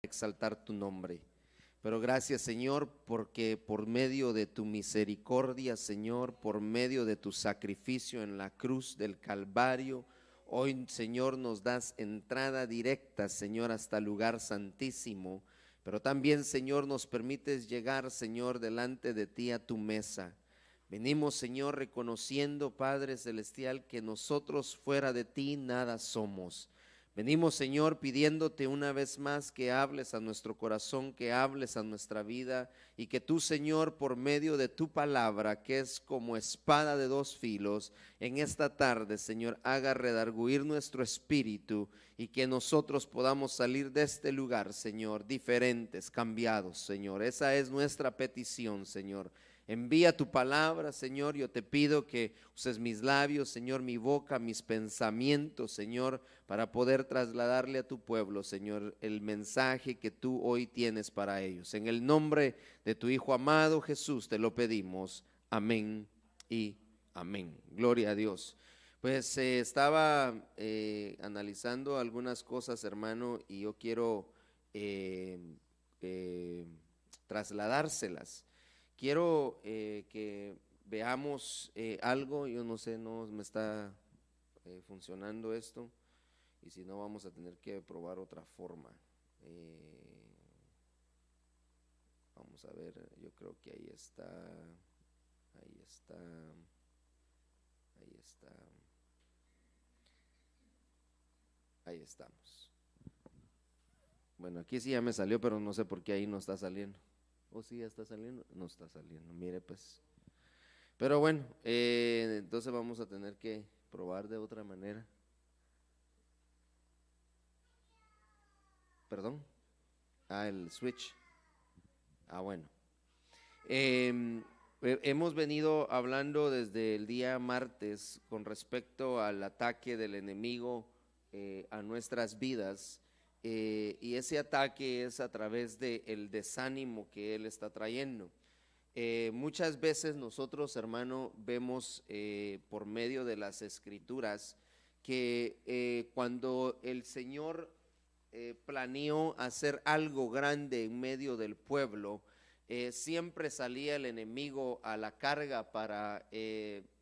exaltar tu nombre. Pero gracias, Señor, porque por medio de tu misericordia, Señor, por medio de tu sacrificio en la cruz del Calvario, hoy, Señor, nos das entrada directa, Señor, hasta el lugar santísimo. Pero también, Señor, nos permites llegar, Señor, delante de ti a tu mesa. Venimos, Señor, reconociendo, Padre Celestial, que nosotros fuera de ti nada somos. Venimos, Señor, pidiéndote una vez más que hables a nuestro corazón, que hables a nuestra vida y que tú, Señor, por medio de tu palabra, que es como espada de dos filos, en esta tarde, Señor, haga redarguir nuestro espíritu y que nosotros podamos salir de este lugar, Señor, diferentes, cambiados, Señor. Esa es nuestra petición, Señor. Envía tu palabra, Señor. Yo te pido que uses mis labios, Señor, mi boca, mis pensamientos, Señor, para poder trasladarle a tu pueblo, Señor, el mensaje que tú hoy tienes para ellos. En el nombre de tu Hijo amado Jesús te lo pedimos. Amén y amén. Gloria a Dios. Pues estaba analizando algunas cosas, hermano, y yo quiero trasladárselas. Quiero que veamos algo. Yo no sé, no me está funcionando esto, y si no vamos a tener que probar otra forma. Vamos a ver, yo creo que ahí está, ahí está, ahí está, ahí estamos. Bueno, aquí sí ya me salió, pero no sé por qué ahí no está saliendo. ¿O sí ya está saliendo? No está saliendo, mire pues. Pero bueno, entonces vamos a tener que probar de otra manera. Perdón. El switch. Bueno. Hemos venido hablando desde el día martes con respecto al ataque del enemigo a nuestras vidas. Y ese ataque es a través del desánimo que él está trayendo. Muchas veces nosotros, hermano, vemos por medio de las escrituras que cuando el Señor planeó hacer algo grande en medio del pueblo, siempre salía el enemigo a la carga para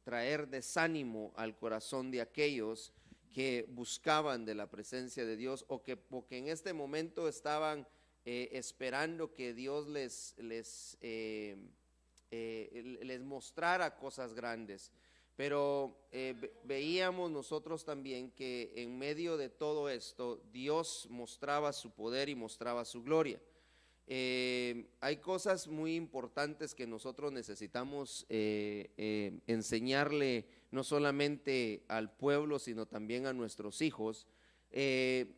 traer desánimo al corazón de aquellos que buscaban de la presencia de Dios o que en este momento estaban esperando que Dios les mostrara cosas grandes. Pero veíamos nosotros también que en medio de todo esto Dios mostraba su poder y mostraba su gloria. Hay cosas muy importantes que nosotros necesitamos enseñarle no solamente al pueblo, sino también a nuestros hijos,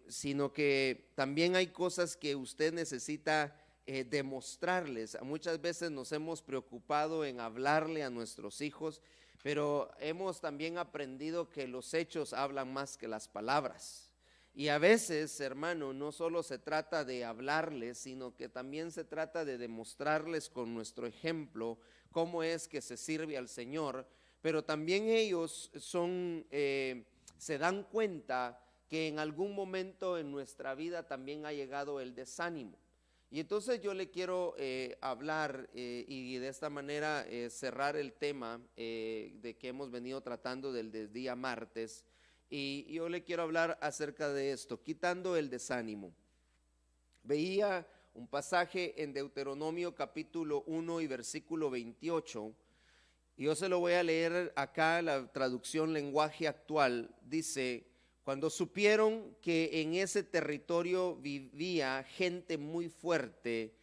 sino que también hay cosas que usted necesita demostrarles. Muchas veces nos hemos preocupado en hablarle a nuestros hijos, pero hemos también aprendido que los hechos hablan más que las palabras. Y a veces, hermano, no solo se trata de hablarles, sino que también se trata de demostrarles con nuestro ejemplo cómo es que se sirve al Señor. Pero también ellos se dan cuenta que en algún momento en nuestra vida también ha llegado el desánimo. Y entonces yo le quiero hablar y de esta manera cerrar el tema de que hemos venido tratando del día martes. Y yo le quiero hablar acerca de esto, quitando el desánimo. Veía un pasaje en Deuteronomio capítulo 1 y versículo 28. Y yo se lo voy a leer acá, la traducción lenguaje actual. Dice: cuando supieron que en ese territorio vivía gente muy fuerte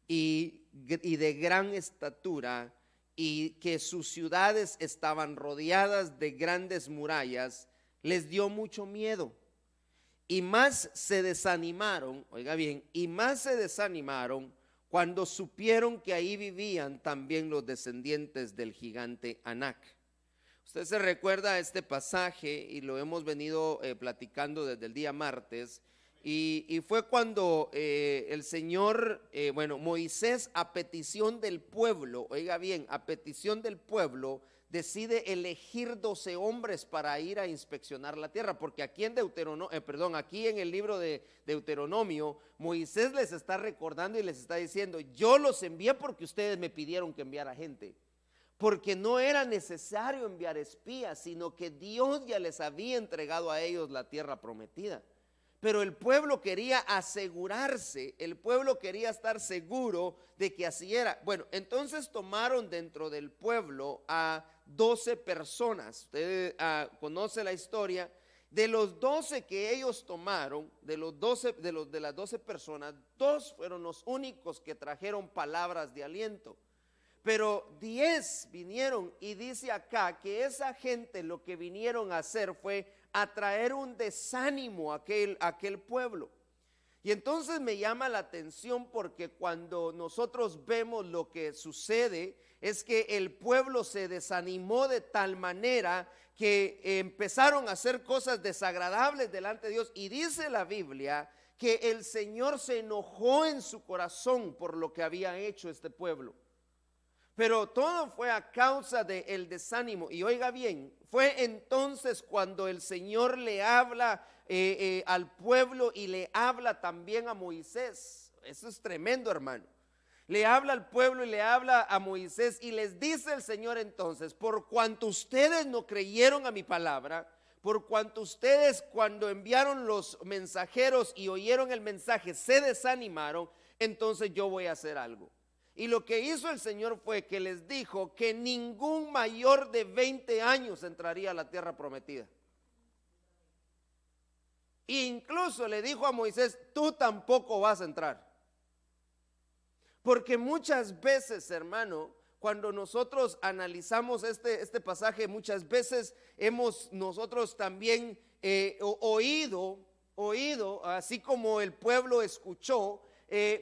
y de gran estatura, y que sus ciudades estaban rodeadas de grandes murallas, les dio mucho miedo y más se desanimaron, oiga bien, y más se desanimaron cuando supieron que ahí vivían también los descendientes del gigante Anac. Usted se recuerda este pasaje y lo hemos venido platicando desde el día martes, y fue cuando el Señor, Moisés, a petición del pueblo, oiga bien, a petición del pueblo, decide elegir 12 hombres para ir a inspeccionar la tierra, porque aquí en aquí en el libro de Deuteronomio, Moisés les está recordando y les está diciendo: yo los envié porque ustedes me pidieron que enviara gente, porque no era necesario enviar espías, sino que Dios ya les había entregado a ellos la tierra prometida. Pero el pueblo quería asegurarse, el pueblo quería estar seguro de que así era. Bueno, entonces tomaron dentro del pueblo a 12 personas. Usted conoce la historia. De los 12 que ellos tomaron, de las 12 personas, 2 fueron los únicos que trajeron palabras de aliento. Pero 10 vinieron, y dice acá que esa gente lo que vinieron a hacer fue a traer un desánimo a aquel pueblo. Y entonces me llama la atención, porque cuando nosotros vemos lo que sucede es que el pueblo se desanimó de tal manera que empezaron a hacer cosas desagradables delante de Dios, y dice la Biblia que el Señor se enojó en su corazón por lo que había hecho este pueblo. Pero todo fue a causa del desánimo. Y oiga bien, fue entonces cuando el Señor le habla al pueblo, y le habla también a Moisés. Eso es tremendo, hermano. Le habla al pueblo y le habla a Moisés, y les dice el Señor entonces: por cuanto ustedes no creyeron a mi palabra, por cuanto ustedes, cuando enviaron los mensajeros y oyeron el mensaje, se desanimaron, entonces yo voy a hacer algo. Y lo que hizo el Señor fue que les dijo que ningún mayor de 20 años entraría a la tierra prometida. E incluso le dijo a Moisés: tú tampoco vas a entrar. Porque muchas veces, hermano, cuando nosotros analizamos este pasaje, muchas veces hemos nosotros también oído, así como el pueblo escuchó,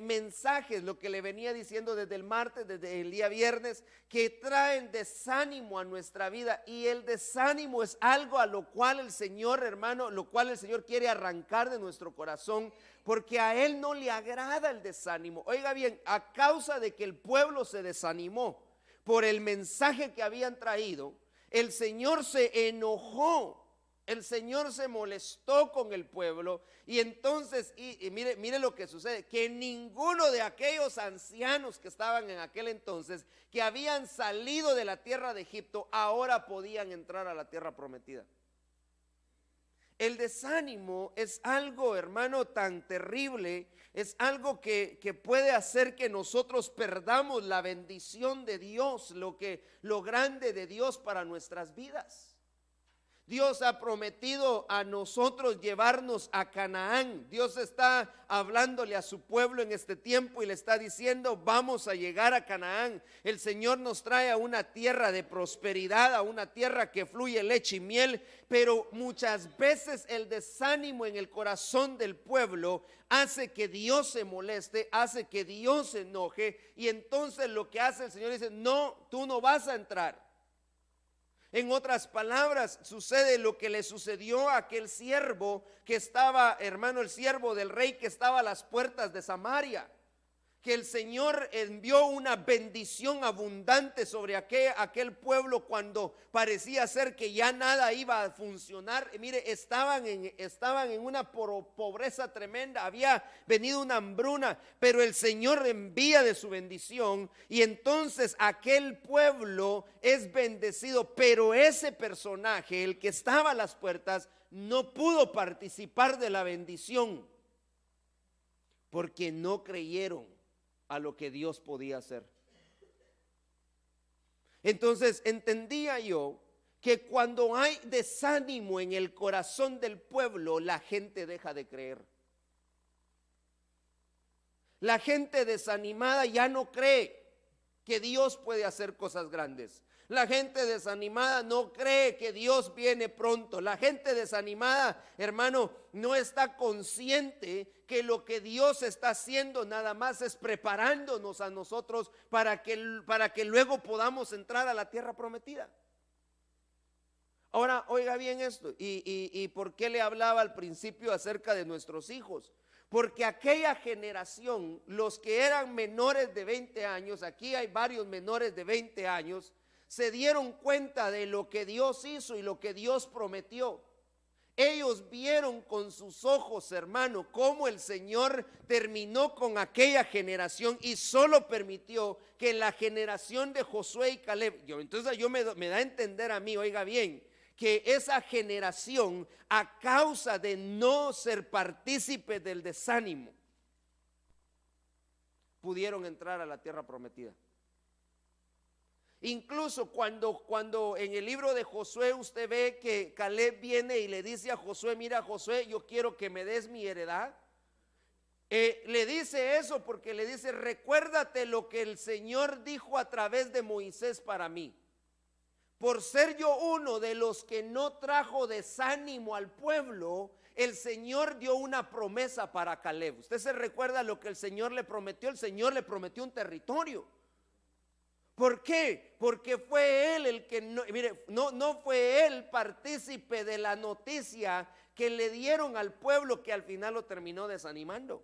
mensajes, lo que le venía diciendo desde el martes, desde el día viernes, que traen desánimo a nuestra vida. Y el desánimo es algo a lo cual el Señor, hermano, lo cual el Señor quiere arrancar de nuestro corazón, porque a Él no le agrada el desánimo. Oiga bien, a causa de que el pueblo se desanimó por el mensaje que habían traído, el Señor se enojó. El Señor se molestó con el pueblo, y entonces, y mire lo que sucede, que ninguno de aquellos ancianos que estaban en aquel entonces, que habían salido de la tierra de Egipto, ahora podían entrar a la tierra prometida. El desánimo es algo, hermano, tan terrible, es algo que puede hacer que nosotros perdamos la bendición de Dios, lo grande de Dios para nuestras vidas. Dios ha prometido a nosotros llevarnos a Canaán. Dios está hablándole a su pueblo en este tiempo y le está diciendo: vamos a llegar a Canaán. El Señor nos trae a una tierra de prosperidad, a una tierra que fluye leche y miel. Pero muchas veces el desánimo en el corazón del pueblo hace que Dios se moleste, hace que Dios se enoje, y entonces lo que hace el Señor dice: no, tú no vas a entrar. En otras palabras, sucede lo que le sucedió a aquel siervo que estaba, hermano, el siervo del rey que estaba a las puertas de Samaria, que el Señor envió una bendición abundante sobre aquel pueblo cuando parecía ser que ya nada iba a funcionar. Mire, estaban en una pobreza tremenda, había venido una hambruna, pero el Señor envía de su bendición, y entonces aquel pueblo es bendecido. Pero ese personaje, el que estaba a las puertas, no pudo participar de la bendición porque no creyeron a lo que Dios podía hacer. Entonces entendía yo que cuando hay desánimo en el corazón del pueblo, la gente deja de creer. La gente desanimada ya no cree que Dios puede hacer cosas grandes. La gente desanimada no cree que Dios viene pronto. La gente desanimada, hermano, no está consciente que lo que Dios está haciendo nada más es preparándonos a nosotros para que luego podamos entrar a la tierra prometida. Ahora, oiga bien esto, y ¿por qué le hablaba al principio acerca de nuestros hijos? Porque aquella generación, los que eran menores de 20 años, aquí hay varios menores de 20 años, se dieron cuenta de lo que Dios hizo y lo que Dios prometió. Ellos vieron con sus ojos, hermano, cómo el Señor terminó con aquella generación y solo permitió que la generación de Josué y Caleb, entonces me da a entender a mí, oiga bien, que esa generación, a causa de no ser partícipe del desánimo, pudieron entrar a la tierra prometida. Incluso cuando en el libro de Josué usted ve que Caleb viene y le dice a Josué: mira, Josué, yo quiero que me des mi heredad. Le dice eso porque le dice: recuérdate lo que el Señor dijo a través de Moisés para mí. Por ser yo uno de los que no trajo desánimo al pueblo, el Señor dio una promesa para Caleb. Usted se recuerda lo que el Señor le prometió. El Señor le prometió un territorio. ¿Por qué? Porque fue él el que no fue él partícipe de la noticia que le dieron al pueblo, que al final lo terminó desanimando.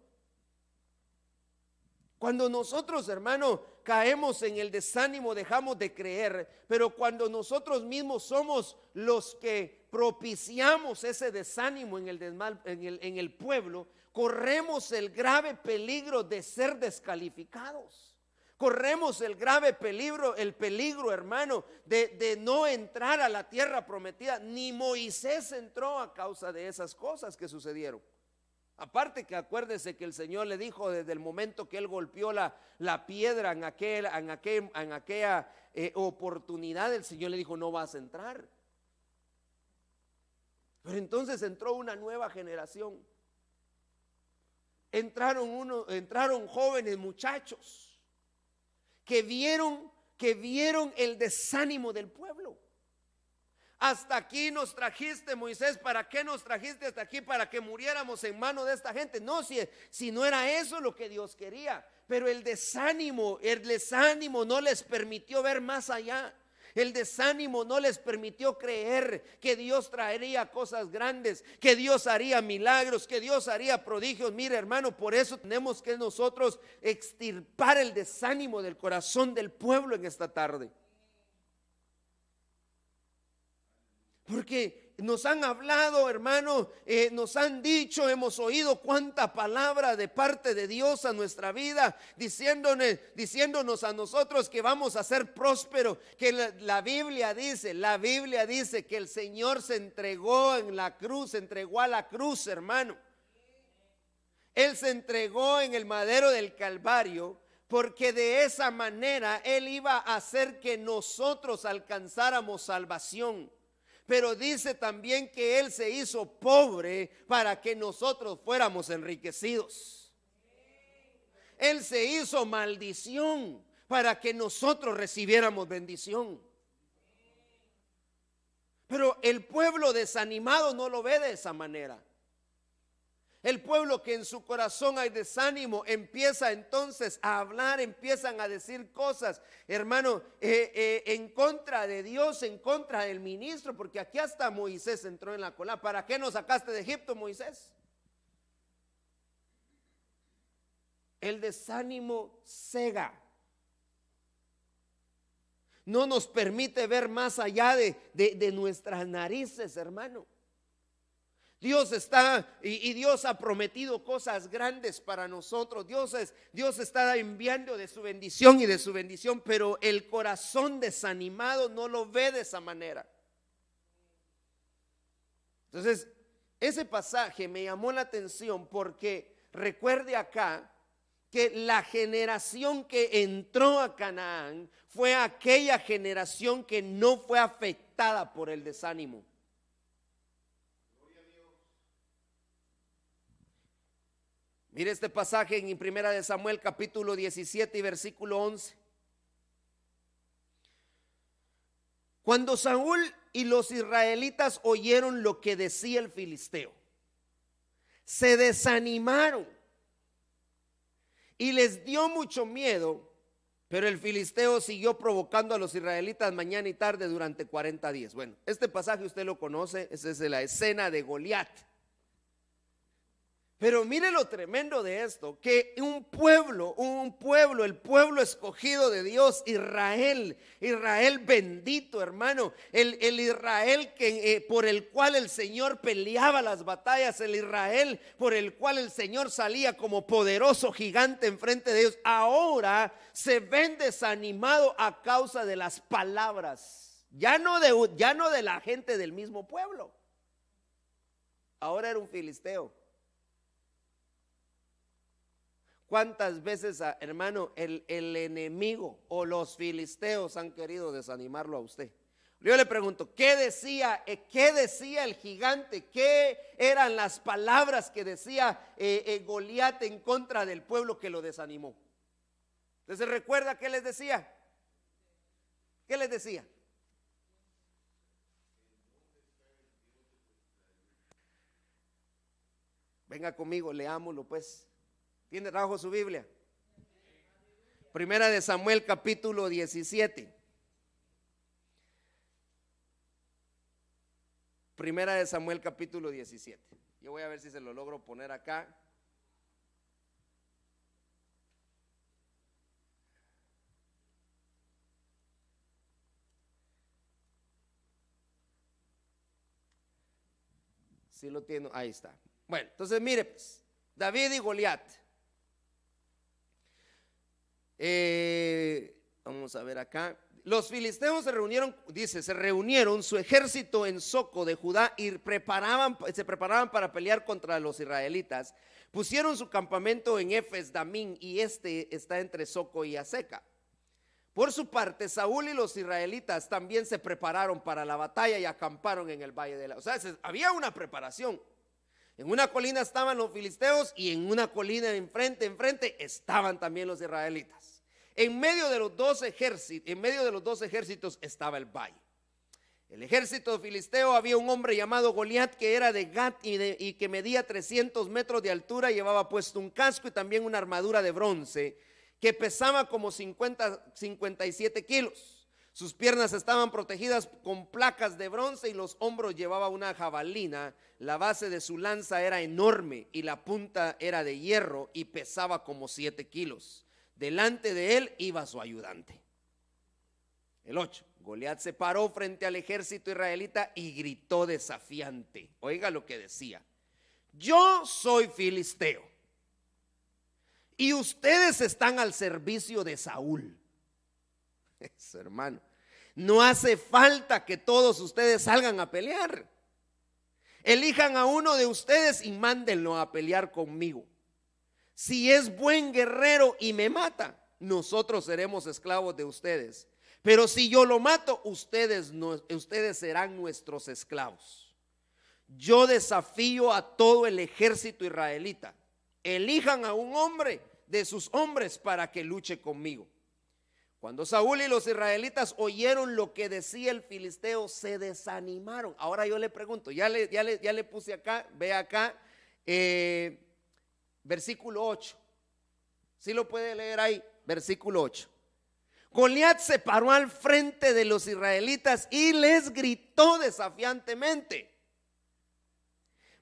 Cuando nosotros, hermano, caemos en el desánimo, dejamos de creer. Pero cuando nosotros mismos somos los que propiciamos ese desánimo en el pueblo, corremos el grave peligro de ser descalificados. Corremos el grave peligro, hermano, de no entrar a la tierra prometida. Ni Moisés entró a causa de esas cosas que sucedieron. Aparte que acuérdese que el Señor le dijo desde el momento que él golpeó la piedra en aquella oportunidad, el Señor le dijo: no vas a entrar. Pero entonces entró una nueva generación. Entraron jóvenes muchachos que vieron el desánimo del pueblo. Hasta aquí nos trajiste, Moisés. ¿Para qué nos trajiste hasta aquí? Para que muriéramos en mano de esta gente. No, si no era eso lo que Dios quería. Pero el desánimo no les permitió ver más allá. El desánimo no les permitió creer que Dios traería cosas grandes, que Dios haría milagros, que Dios haría prodigios. Mire, hermano, por eso tenemos que nosotros extirpar el desánimo del corazón del pueblo en esta tarde. Porque nos han hablado, hermano, nos han dicho, hemos oído cuánta palabra de parte de Dios a nuestra vida, diciéndonos a nosotros que vamos a ser prósperos, que la Biblia dice que el Señor se entregó en la cruz, se entregó a la cruz, hermano. Él se entregó en el madero del Calvario, porque de esa manera Él iba a hacer que nosotros alcanzáramos salvación. Pero dice también que Él se hizo pobre para que nosotros fuéramos enriquecidos. Él se hizo maldición para que nosotros recibiéramos bendición. Pero el pueblo desanimado no lo ve de esa manera. El pueblo que en su corazón hay desánimo empieza entonces a hablar, empiezan a decir cosas, hermano, en contra de Dios, en contra del ministro, porque aquí hasta Moisés entró en la cola. ¿Para qué nos sacaste de Egipto, Moisés? El desánimo cega. No nos permite ver más allá de nuestras narices, hermano. Dios está y Dios ha prometido cosas grandes para nosotros. Dios está enviando de su bendición y de su bendición, pero el corazón desanimado no lo ve de esa manera. Entonces, ese pasaje me llamó la atención porque recuerde acá que la generación que entró a Canaán fue aquella generación que no fue afectada por el desánimo. Mire este pasaje en 1 de Samuel capítulo 17 y versículo 11. Cuando Saúl y los israelitas oyeron lo que decía el filisteo, se desanimaron y les dio mucho miedo, pero el filisteo siguió provocando a los israelitas mañana y tarde durante 40 días. Bueno, este pasaje usted lo conoce, esa es la escena de Goliat. Pero mire lo tremendo de esto, que el pueblo escogido de Dios, Israel bendito, hermano, el Israel por el cual el Señor peleaba las batallas, el Israel por el cual el Señor salía como poderoso gigante enfrente de ellos, ahora se ven desanimado a causa de las palabras, ya no de la gente del mismo pueblo. Ahora era un filisteo. ¿Cuántas veces, hermano, el enemigo o los filisteos han querido desanimarlo a usted? Yo le pregunto, ¿qué decía el gigante? ¿Qué eran las palabras que decía Goliat en contra del pueblo que lo desanimó? ¿Usted se recuerda qué les decía? ¿Qué les decía? Venga conmigo, leámoslo pues. ¿Tiene trabajo su Biblia? Primera de Samuel capítulo 17. Primera de Samuel capítulo 17. Yo voy a ver si se lo logro poner acá. Si lo tiene, ahí está. Bueno, entonces mire pues, David y Goliat. Vamos a ver acá. Los filisteos se reunieron su ejército en Soco de Judá y se preparaban para pelear contra los israelitas. Pusieron su campamento en Efes Damín y está entre Soco y Aseca. Por su parte, Saúl y los israelitas también se prepararon para la batalla y acamparon en el valle de la. O sea, había una preparación. En una colina estaban los filisteos y en una colina enfrente estaban también los israelitas. En medio de los dos ejércitos estaba el valle. El ejército filisteo había un hombre llamado Goliat que era de Gat y que medía 300 metros de altura, llevaba puesto un casco y también una armadura de bronce que pesaba como 57 kilos. Sus piernas estaban protegidas con placas de bronce y los hombros llevaba una jabalina. La base de su lanza era enorme y la punta era de hierro y pesaba como 7 kilos. Delante de él iba su ayudante. El 8. Goliat se paró frente al ejército israelita y gritó desafiante. Oiga lo que decía: yo soy filisteo y ustedes están al servicio de Saúl. Eso, hermano, no hace falta que todos ustedes salgan a pelear. Elijan a uno de ustedes y mándenlo a pelear conmigo. Si es buen guerrero y me mata, nosotros seremos esclavos de ustedes. Pero si yo lo mato, ustedes serán nuestros esclavos. Yo desafío a todo el ejército israelita. Elijan a un hombre de sus hombres para que luche conmigo. Cuando Saúl y los israelitas oyeron lo que decía el filisteo, se desanimaron. Ahora yo le pregunto, ya le puse acá, ve acá, versículo 8. ¿Sí lo puede leer ahí? Versículo 8. Goliat se paró al frente de los israelitas y les gritó desafiantemente.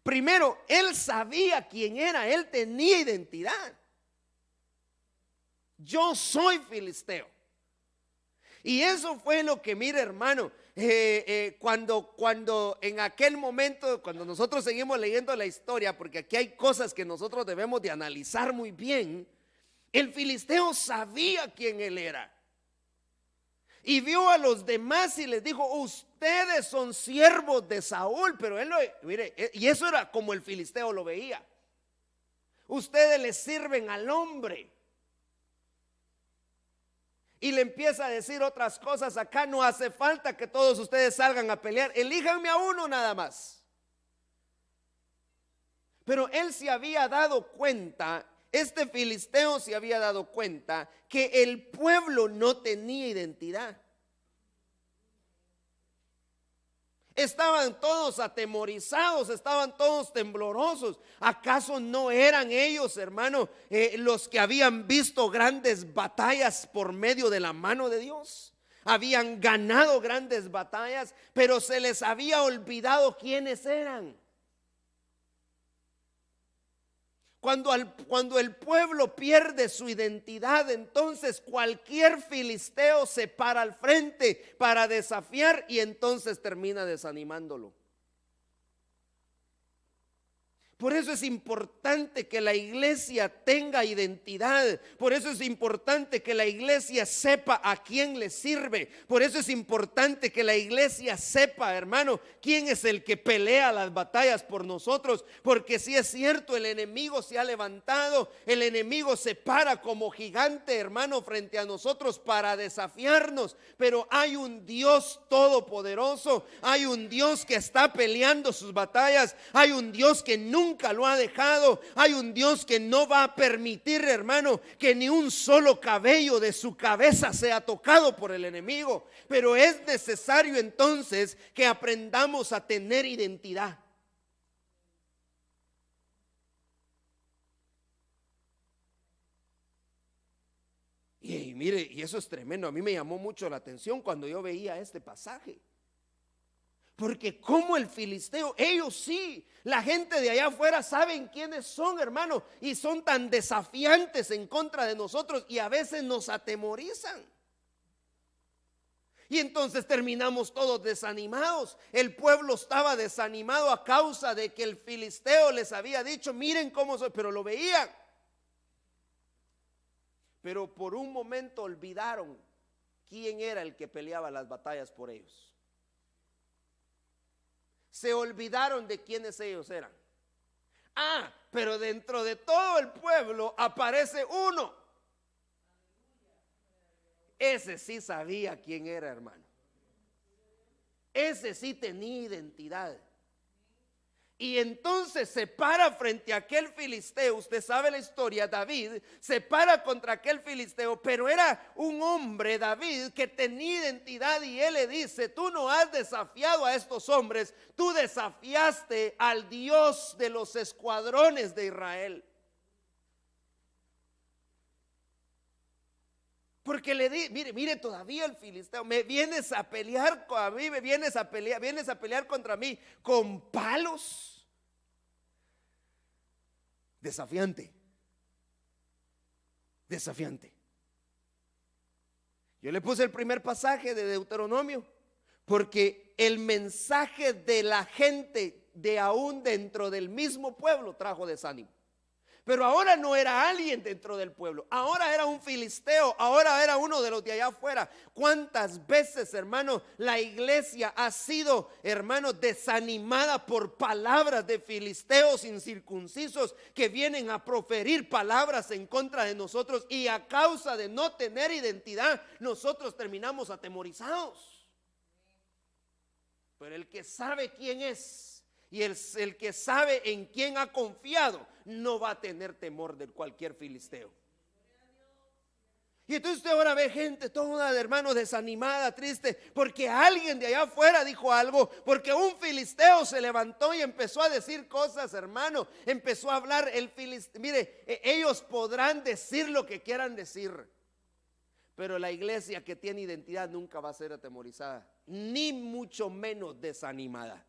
Primero, él sabía quién era, él tenía identidad. Yo soy filisteo. Y eso fue lo que, mire, hermano, cuando en aquel momento, cuando nosotros seguimos leyendo la historia, porque aquí hay cosas que nosotros debemos de analizar muy bien, el filisteo sabía quién él era. Y vio a los demás y les dijo: ustedes son siervos de Saúl. Pero él mire, y eso era como el filisteo lo veía. Ustedes le sirven al hombre. Y le empieza a decir otras cosas acá: no hace falta que todos ustedes salgan a pelear, elíjanme a uno nada más. Pero él se había dado cuenta, este filisteo se había dado cuenta que el pueblo no tenía identidad. Estaban todos atemorizados, estaban todos temblorosos. ¿Acaso no eran ellos, hermano, los que habían visto grandes batallas por medio de la mano de Dios? Habían ganado grandes batallas, pero se les había olvidado quiénes eran. Cuando el pueblo pierde su identidad, entonces cualquier filisteo se para al frente para desafiar y entonces termina desanimándolo. Por eso es importante que la iglesia tenga identidad. Por eso es importante que la iglesia sepa a quién le sirve. Por eso es importante que la iglesia sepa, hermano, quién es el que pelea las batallas por nosotros. Porque si es cierto, el enemigo se ha levantado, el enemigo se para como gigante, hermano, frente a nosotros para desafiarnos. Pero hay un Dios todopoderoso, hay un Dios que está peleando sus batallas, hay un Dios que nunca lo ha dejado. Hay un Dios que no va a permitir, hermano, que ni un solo cabello de su cabeza sea tocado por el enemigo. Pero es necesario entonces que aprendamos a tener identidad. Y mire, y eso es tremendo. A mí me llamó mucho la atención cuando yo veía este pasaje. Porque como el filisteo, ellos sí, la gente de allá afuera saben quiénes son, hermano, y son tan desafiantes en contra de nosotros y a veces nos atemorizan. Y entonces terminamos todos desanimados. El pueblo estaba desanimado a causa de que el filisteo les había dicho, miren cómo soy, pero lo veían. Pero por un momento olvidaron quién era el que peleaba las batallas por ellos. Se olvidaron de quiénes ellos eran. Pero dentro de todo el pueblo aparece uno. Ese sí sabía quién era, hermano. Ese sí tenía identidad. Y entonces se para frente a aquel filisteo. Usted sabe la historia, David se para contra aquel filisteo, pero era un hombre, David, que tenía identidad. Y él le dice, tú no has desafiado a estos hombres, tú desafiaste al Dios de los escuadrones de Israel. Porque le di, mire, todavía el filisteo, me vienes a pelear a mí, vienes a pelear contra mí con palos. Desafiante. Yo le puse el primer pasaje de Deuteronomio, porque el mensaje de la gente de aún dentro del mismo pueblo trajo desánimo. Pero ahora no era alguien dentro del pueblo, ahora era un filisteo, ahora era uno de los de allá afuera. ¿Cuántas veces, hermano, la iglesia ha sido, hermano, desanimada por palabras de filisteos incircuncisos que vienen a proferir palabras en contra de nosotros, y a causa de no tener identidad nosotros terminamos atemorizados? Pero el que sabe quién es y el que sabe en quién ha confiado no va a tener temor de cualquier filisteo. Y entonces usted ahora ve gente toda, hermano, desanimada, triste, porque alguien de allá afuera dijo algo, porque un filisteo se levantó y empezó a decir cosas, hermano, empezó a hablar el filisteo. Mire, ellos podrán decir lo que quieran decir, pero la iglesia que tiene identidad nunca va a ser atemorizada, ni mucho menos desanimada.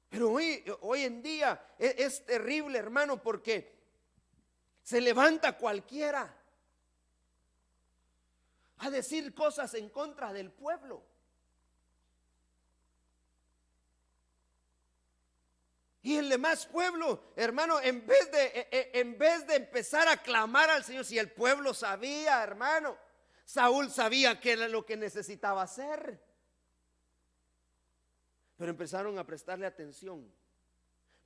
Pero hoy en día es terrible, hermano, porque se levanta cualquiera a decir cosas en contra del pueblo. Y el demás pueblo, hermano, en vez de empezar a clamar al Señor, si el pueblo sabía, hermano, Saúl sabía que era lo que necesitaba hacer. Pero empezaron a prestarle atención.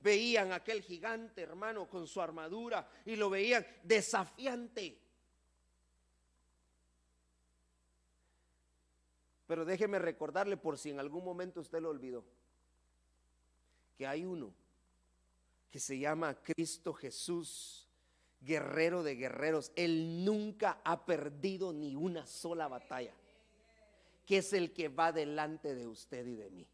Veían a aquel gigante, hermano, con su armadura, y lo veían desafiante. Pero déjeme recordarle, por si en algún momento usted lo olvidó, que hay uno que se llama Cristo Jesús, guerrero de guerreros. Él nunca ha perdido ni una sola batalla, que es el que va delante de usted y de mí.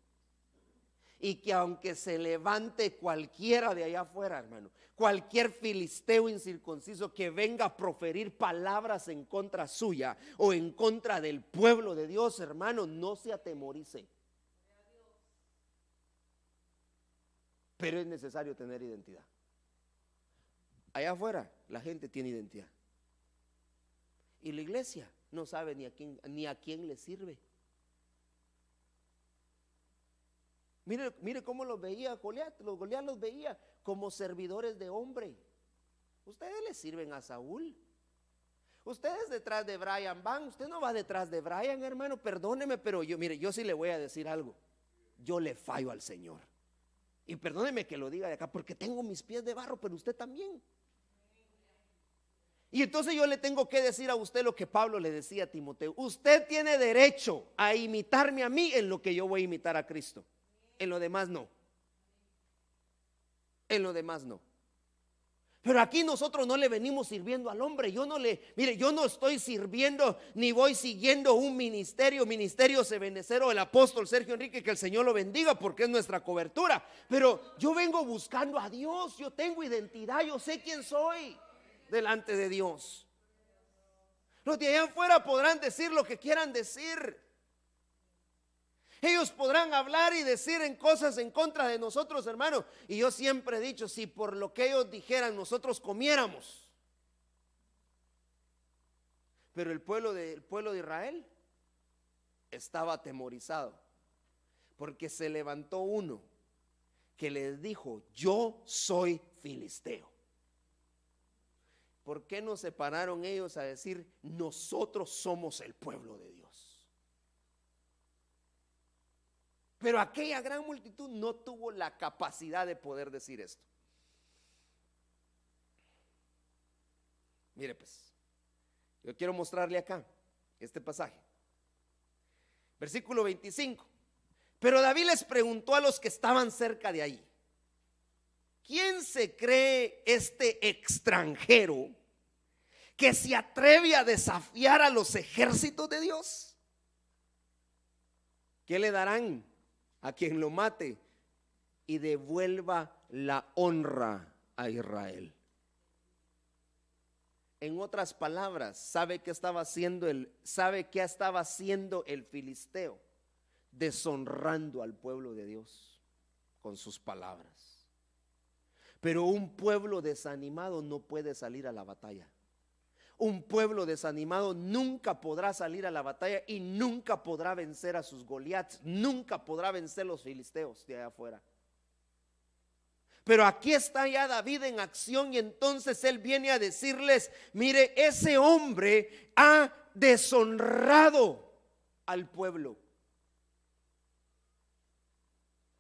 Y que aunque se levante cualquiera de allá afuera, hermano, cualquier filisteo incircunciso que venga a proferir palabras en contra suya o en contra del pueblo de Dios, hermano, no se atemorice. pero es necesario tener identidad. Allá afuera la gente tiene identidad y la iglesia no sabe ni a quién le sirve. Mire cómo los veía Goliat. Goliat los veía como servidores de hombre. Ustedes le sirven a Saúl. Ustedes detrás de Brian van. Usted no va detrás de Brian, hermano. Perdóneme, pero yo sí le voy a decir algo. Yo le fallo al Señor. Y perdóneme que lo diga de acá, porque tengo mis pies de barro, pero usted también. Y entonces yo le tengo que decir a usted lo que Pablo le decía a Timoteo. Usted tiene derecho a imitarme a mí en lo que yo voy a imitar a Cristo. En lo demás no. En lo demás no. Pero aquí nosotros no le venimos sirviendo al hombre. Yo no estoy sirviendo ni voy siguiendo un ministerio Sebenecero del apóstol Sergio Enrique, que el Señor lo bendiga porque es nuestra cobertura. Pero yo vengo buscando a Dios. Yo tengo identidad, yo sé quién soy delante de Dios. Los de allá afuera podrán decir lo que quieran decir. Ellos podrán hablar y decir en cosas en contra de nosotros, hermano. Y yo siempre he dicho, si por lo que ellos dijeran nosotros comiéramos. Pero el pueblo de Israel estaba atemorizado, porque se levantó uno que les dijo: yo soy filisteo. ¿Por qué no se pararon ellos a decir: nosotros somos el pueblo de Dios? Pero aquella gran multitud no tuvo la capacidad de poder decir esto. Mire pues, yo quiero mostrarle acá este pasaje. Versículo 25. Pero David les preguntó a los que estaban cerca de ahí: ¿quién se cree este extranjero que se atreve a desafiar a los ejércitos de Dios? ¿Qué le darán a quien lo mate y devuelva la honra a Israel? En otras palabras, ¿sabe qué estaba haciendo el filisteo? Deshonrando al pueblo de Dios con sus palabras. Pero un pueblo desanimado no puede salir a la batalla. Un pueblo desanimado nunca podrá salir a la batalla y nunca podrá vencer a sus Goliats, nunca podrá vencer a los filisteos de allá afuera. Pero aquí está ya David en acción y entonces él viene a decirles: mire, ese hombre ha deshonrado al pueblo.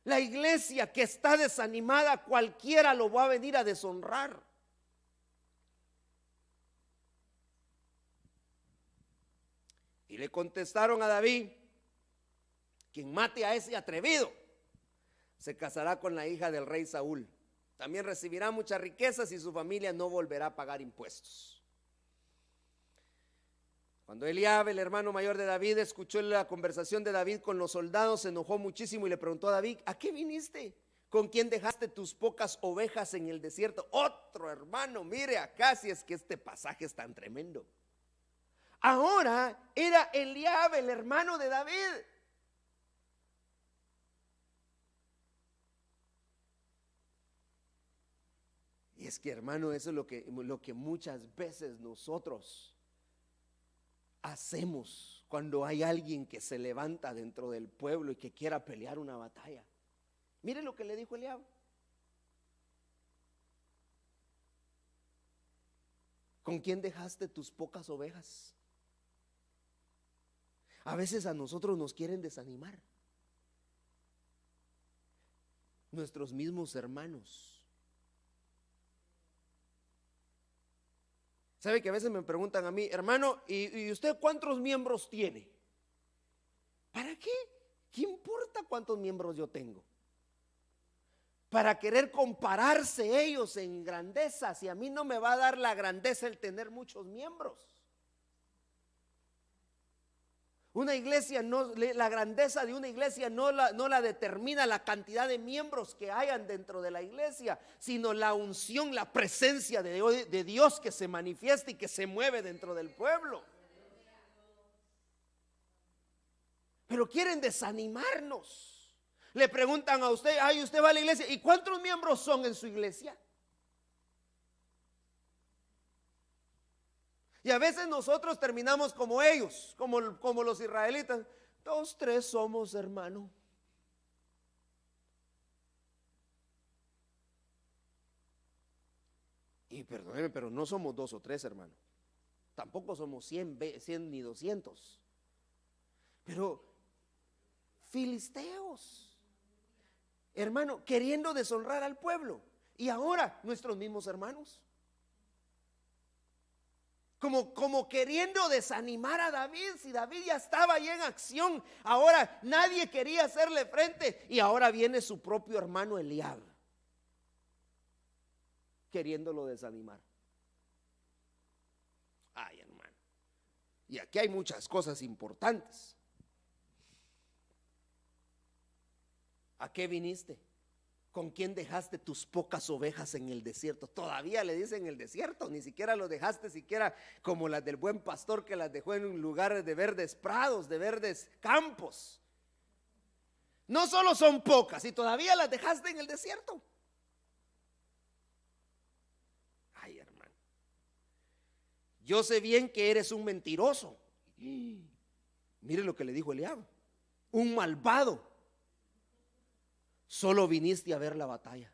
La iglesia que está desanimada, cualquiera lo va a venir a deshonrar. Y le contestaron a David: quien mate a ese atrevido se casará con la hija del rey Saúl. También recibirá muchas riquezas y su familia no volverá a pagar impuestos. Cuando Eliab, el hermano mayor de David, escuchó la conversación de David con los soldados, se enojó muchísimo y le preguntó a David: ¿a qué viniste? ¿Con quién dejaste tus pocas ovejas en el desierto? Otro hermano, mire acá, si es que este pasaje es tan tremendo. Ahora era Eliab, el hermano de David. Y es que, hermano, eso es lo que muchas veces nosotros hacemos cuando hay alguien que se levanta dentro del pueblo y que quiera pelear una batalla. Mire lo que le dijo Eliab: ¿con quién dejaste tus pocas ovejas? A veces a nosotros nos quieren desanimar nuestros mismos hermanos. ¿Sabe que a veces me preguntan a mí: hermano, ¿y usted cuántos miembros tiene? ¿Para qué? ¿Qué importa cuántos miembros yo tengo? Para querer compararse ellos en grandeza, si a mí no me va a dar la grandeza el tener muchos miembros. Una iglesia, la grandeza de una iglesia no la determina la cantidad de miembros que hayan dentro de la iglesia, sino la unción, la presencia de Dios que se manifiesta y que se mueve dentro del pueblo. Pero quieren desanimarnos. Le preguntan a usted, ay, usted va a la iglesia, ¿y cuántos miembros son en su iglesia? Y a veces nosotros terminamos como ellos, como los israelitas. 2, 3 somos, hermano. Y perdóneme, pero no somos 2 o 3, hermano. Tampoco somos 100 ni 200. Pero filisteos, hermano, queriendo deshonrar al pueblo. Y ahora nuestros mismos hermanos, como queriendo desanimar a David. Si David ya estaba ahí en acción, ahora nadie quería hacerle frente. Y ahora viene su propio hermano Eliab, queriéndolo desanimar. Ay, hermano. Y aquí hay muchas cosas importantes. ¿A qué viniste? ¿Con quién dejaste tus pocas ovejas en el desierto? Todavía le dicen el desierto, ni siquiera lo dejaste siquiera como las del buen pastor, que las dejó en lugares de verdes prados, de verdes campos. No solo son pocas, y todavía las dejaste en el desierto. Ay, hermano, yo sé bien que eres un mentiroso. Mire lo que le dijo Eliab, un malvado. Solo viniste a ver la batalla.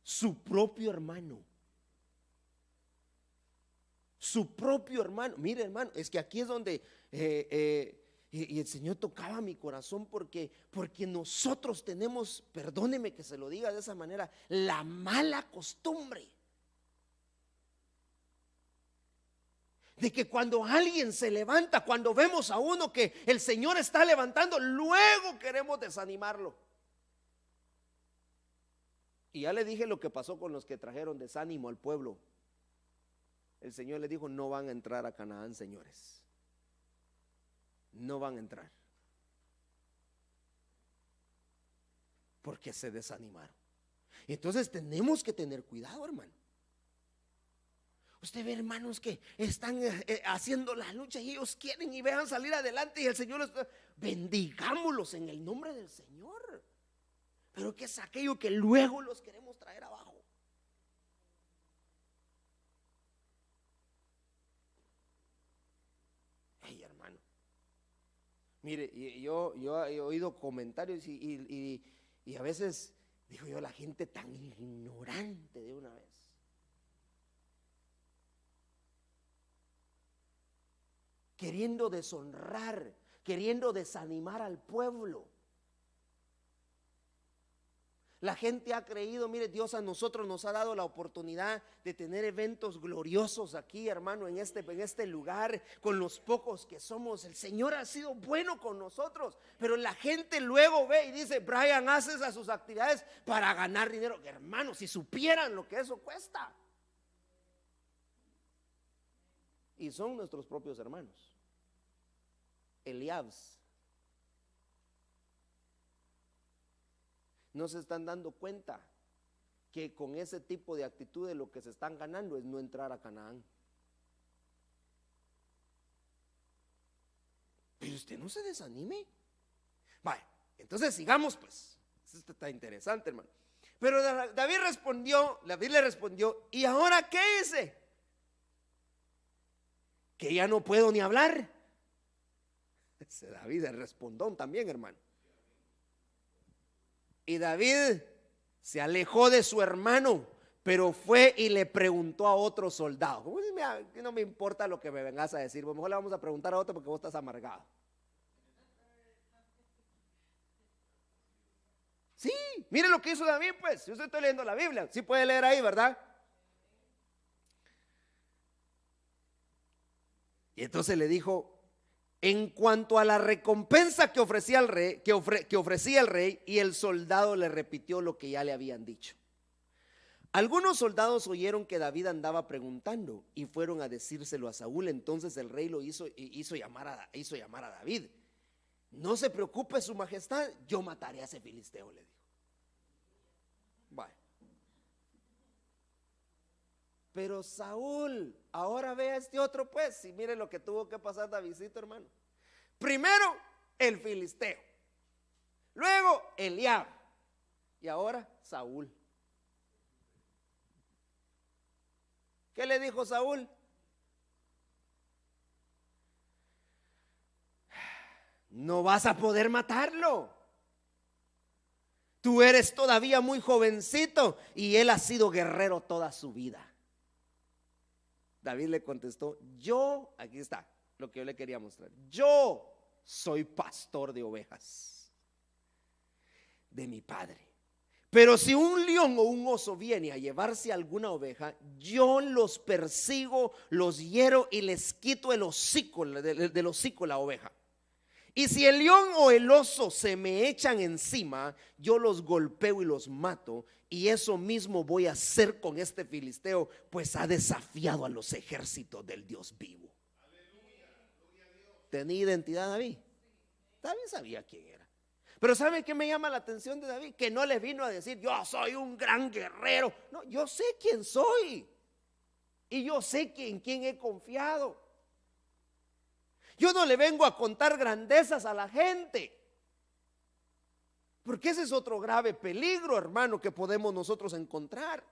Su propio hermano. Su propio hermano. Mire, hermano, es que aquí es donde y el Señor tocaba mi corazón, porque nosotros tenemos, perdóneme que se lo diga de esa manera, la mala costumbre de que cuando alguien se levanta, cuando vemos a uno que el Señor está levantando, luego queremos desanimarlo. Y ya le dije lo que pasó con los que trajeron desánimo al pueblo. El Señor les dijo: no van a entrar a Canaán, señores. No van a entrar, porque se desanimaron. Entonces tenemos que tener cuidado, hermano. Usted ve hermanos que están haciendo la lucha y ellos quieren y vean salir adelante, y el Señor les... bendigámoslos en el nombre del Señor. Pero ¿qué es aquello que luego los queremos traer abajo? Hey, hermano, mire, yo he oído comentarios y a veces digo yo, la gente tan ignorante de una vez. Queriendo deshonrar, queriendo desanimar al pueblo. La gente ha creído, mire, Dios a nosotros nos ha dado la oportunidad de tener eventos gloriosos aquí, hermano, en este lugar, con los pocos que somos. El Señor ha sido bueno con nosotros, pero la gente luego ve y dice: Brian hace esas sus actividades para ganar dinero. Hermano, si supieran lo que eso cuesta. Y son nuestros propios hermanos, Eliabs. No se están dando cuenta que con ese tipo de actitudes lo que se están ganando es no entrar a Canaán. Pero usted no se desanime. Vaya, entonces sigamos pues. Esto está interesante, hermano. Pero David le respondió: ¿y ahora qué hice? Que ya no puedo ni hablar. Ese David es respondón también, hermano. Y David se alejó de su hermano, pero fue y le preguntó a otro soldado. Como si no me importa lo que me vengas a decir, mejor le vamos a preguntar a otro porque vos estás amargado. Sí, mire lo que hizo David, pues. Yo estoy leyendo la Biblia, sí puede leer ahí, ¿verdad? Y entonces le dijo: en cuanto a la recompensa que ofrecía el rey, que ofrecía el rey, y el soldado le repitió lo que ya le habían dicho. Algunos soldados oyeron que David andaba preguntando y fueron a decírselo a Saúl. Entonces el rey hizo llamar a David. No se preocupe, su majestad, yo mataré a ese filisteo, le dijo. Vaya. Pero Saúl, ahora ve a este otro pues, y mire lo que tuvo que pasar Davidcito, hermano. Primero, el filisteo. luego Eliab y ahora Saúl. ¿Qué le dijo Saúl? No vas a poder matarlo. Tú eres todavía muy jovencito y él ha sido guerrero toda su vida. David le contestó, yo, aquí está lo que yo le quería mostrar, yo soy pastor de ovejas de mi padre. Pero si un león o un oso viene a llevarse alguna oveja, yo los persigo, los hiero y les quito el hocico, del hocico la oveja. Y si el león o el oso se me echan encima, yo los golpeo y los mato. Y eso mismo voy a hacer con este filisteo, pues ha desafiado a los ejércitos del Dios vivo. ¿Tenía identidad David? David sabía quién era. Pero ¿sabe qué me llama la atención de David? Que no le vino a decir, yo soy un gran guerrero. No, yo sé quién soy. Y yo sé en quién he confiado. Yo no le vengo a contar grandezas a la gente, porque ese es otro grave peligro, hermano, que podemos nosotros encontrar.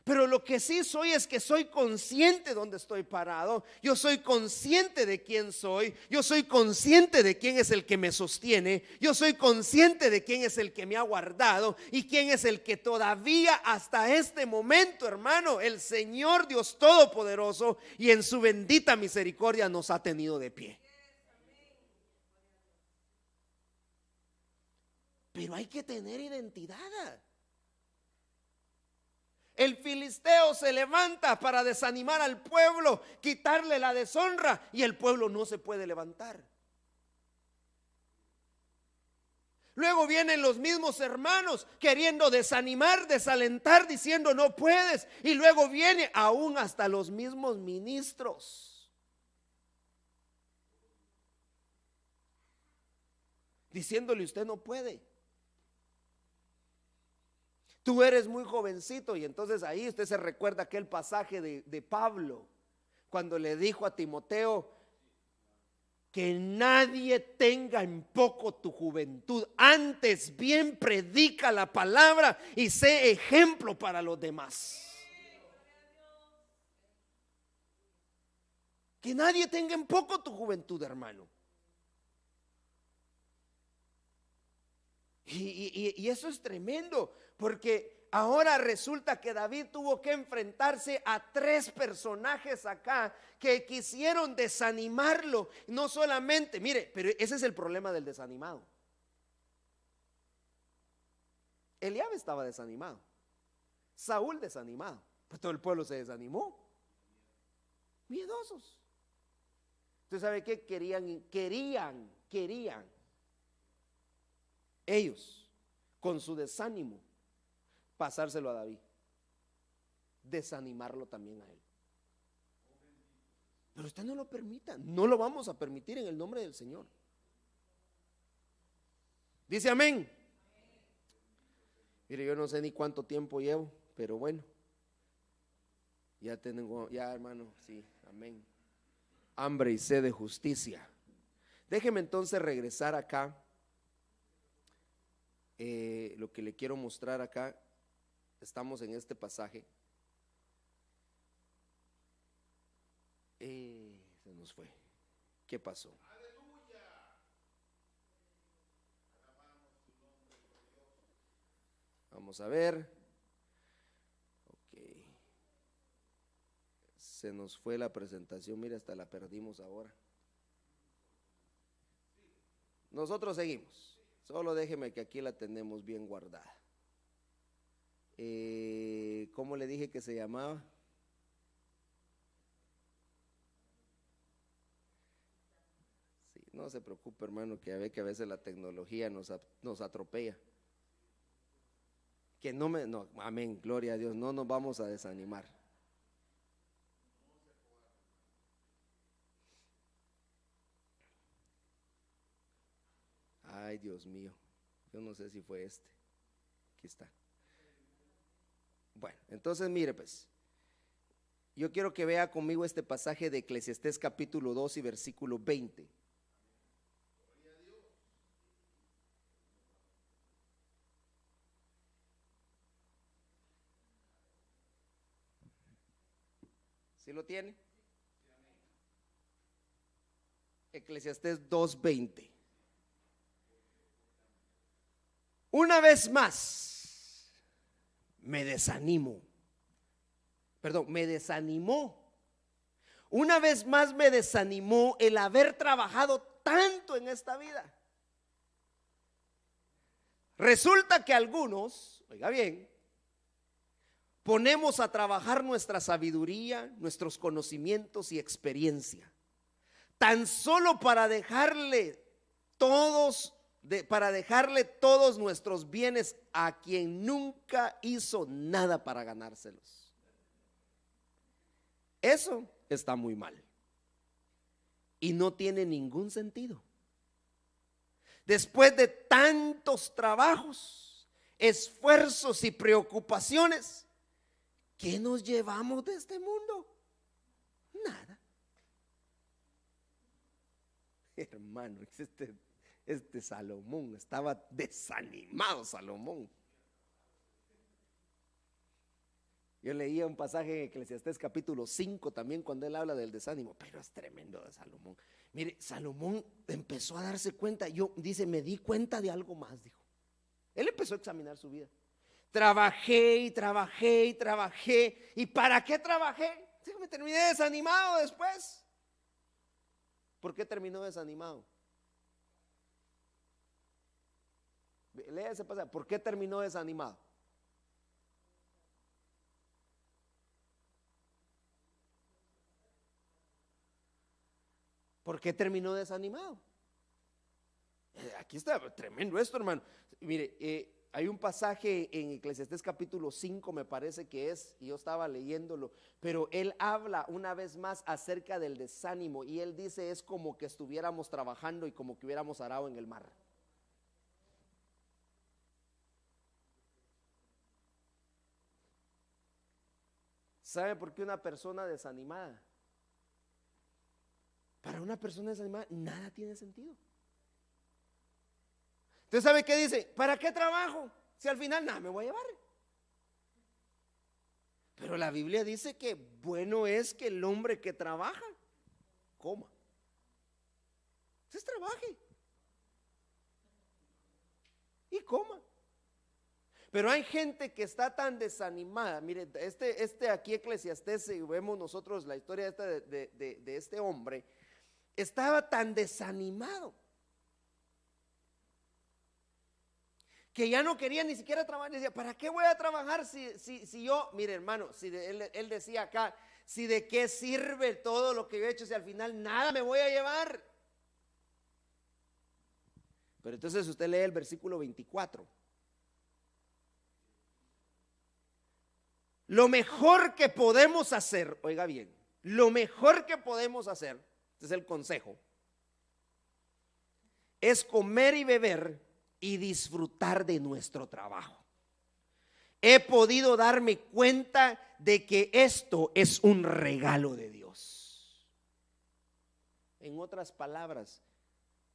Pero lo que sí soy es que soy consciente de dónde estoy parado. Yo soy consciente de quién soy. Yo soy consciente de quién es el que me sostiene. Yo soy consciente de quién es el que me ha guardado y quién es el que todavía hasta este momento, hermano, el Señor Dios Todopoderoso y en su bendita misericordia nos ha tenido de pie. Pero hay que tener identidad. El filisteo se levanta para desanimar al pueblo, quitarle la deshonra, y el pueblo no se puede levantar. Luego vienen los mismos hermanos queriendo desanimar, desalentar, diciendo no puedes. Y luego viene aún hasta los mismos ministros diciéndole usted no puede. Tú eres muy jovencito. Y entonces ahí usted se recuerda aquel pasaje de Pablo, cuando le dijo a Timoteo que nadie tenga en poco tu juventud, antes bien predica la palabra y sé ejemplo para los demás. Que nadie tenga en poco tu juventud, hermano. Y eso es tremendo, porque ahora resulta que David tuvo que enfrentarse a 3 personajes acá que quisieron desanimarlo. No solamente, mire, pero ese es el problema del desanimado. Eliab estaba desanimado, Saúl desanimado, pues todo el pueblo se desanimó, miedosos. ¿Usted sabe qué? Querían ellos, con su desánimo, pasárselo a David, desanimarlo también a él. Pero usted no lo permita, no lo vamos a permitir en el nombre del Señor. Dice amén. Mire, yo no sé ni cuánto tiempo llevo, pero bueno, ya tengo, ya hermano, sí, amén. Hambre y sed de justicia. Déjeme entonces regresar acá. Lo que le quiero mostrar acá, estamos en este pasaje. Se nos fue. ¿Qué pasó? Vamos a ver. Ok. Se nos fue la presentación. Mira, hasta la perdimos ahora. Nosotros seguimos. Solo déjeme que aquí la tenemos bien guardada. ¿Cómo le dije que se llamaba? Sí, no se preocupe, hermano, que a veces la tecnología nos atropella. Que no, amén, gloria a Dios, no nos vamos a desanimar. Ay, Dios mío, yo no sé si fue este. Aquí está. Bueno, entonces mire pues, yo quiero que vea conmigo este pasaje de Eclesiastés capítulo 2 y versículo 20. ¿Sí lo tiene? Eclesiastés 2:20. Una vez más me desanimó. Una vez más me desanimó el haber trabajado tanto en esta vida. Resulta que algunos, oiga bien, ponemos a trabajar nuestra sabiduría, nuestros conocimientos y experiencia, tan solo para dejarle todos nuestros bienes a quien nunca hizo nada para ganárselos. Eso está muy mal y no tiene ningún sentido. Después de tantos trabajos, esfuerzos y preocupaciones, ¿qué nos llevamos de este mundo? Nada. Hermano, este Salomón estaba desanimado. Salomón. Yo leía un pasaje en Eclesiastés capítulo 5 también, cuando él habla del desánimo, pero es tremendo de Salomón. Mire, Salomón empezó a darse cuenta. Dice, me di cuenta de algo más, dijo. Él empezó a examinar su vida. Trabajé y trabajé y trabajé. ¿Y para qué trabajé? Me terminé desanimado después. ¿Por qué terminó desanimado? Lea ese pasaje. ¿Por qué terminó desanimado? ¿Por qué terminó desanimado? Aquí está tremendo esto, hermano. Mire, hay un pasaje en Eclesiastés capítulo 5, me parece que es, y yo estaba leyéndolo, pero él habla una vez más acerca del desánimo, y él dice, es como que estuviéramos trabajando y como que hubiéramos arado en el mar. ¿Sabe por qué una persona desanimada? Para una persona desanimada nada tiene sentido. ¿Usted sabe qué dice? ¿Para qué trabajo? Si al final nada me voy a llevar. Pero la Biblia dice que bueno es que el hombre que trabaja coma. Entonces trabaje y coma. Pero hay gente que está tan desanimada. Mire, aquí Eclesiastés, y vemos nosotros la historia de este hombre, estaba tan desanimado que ya no quería ni siquiera trabajar. Decía, ¿para qué voy a trabajar si yo, mire hermano, él decía acá, si de qué sirve todo lo que yo he hecho si al final nada me voy a llevar? Pero entonces usted lee el versículo 24. Lo mejor que podemos hacer, oiga bien, lo mejor que podemos hacer, este es el consejo, es comer y beber y disfrutar de nuestro trabajo. He podido darme cuenta de que esto es un regalo de Dios. En otras palabras,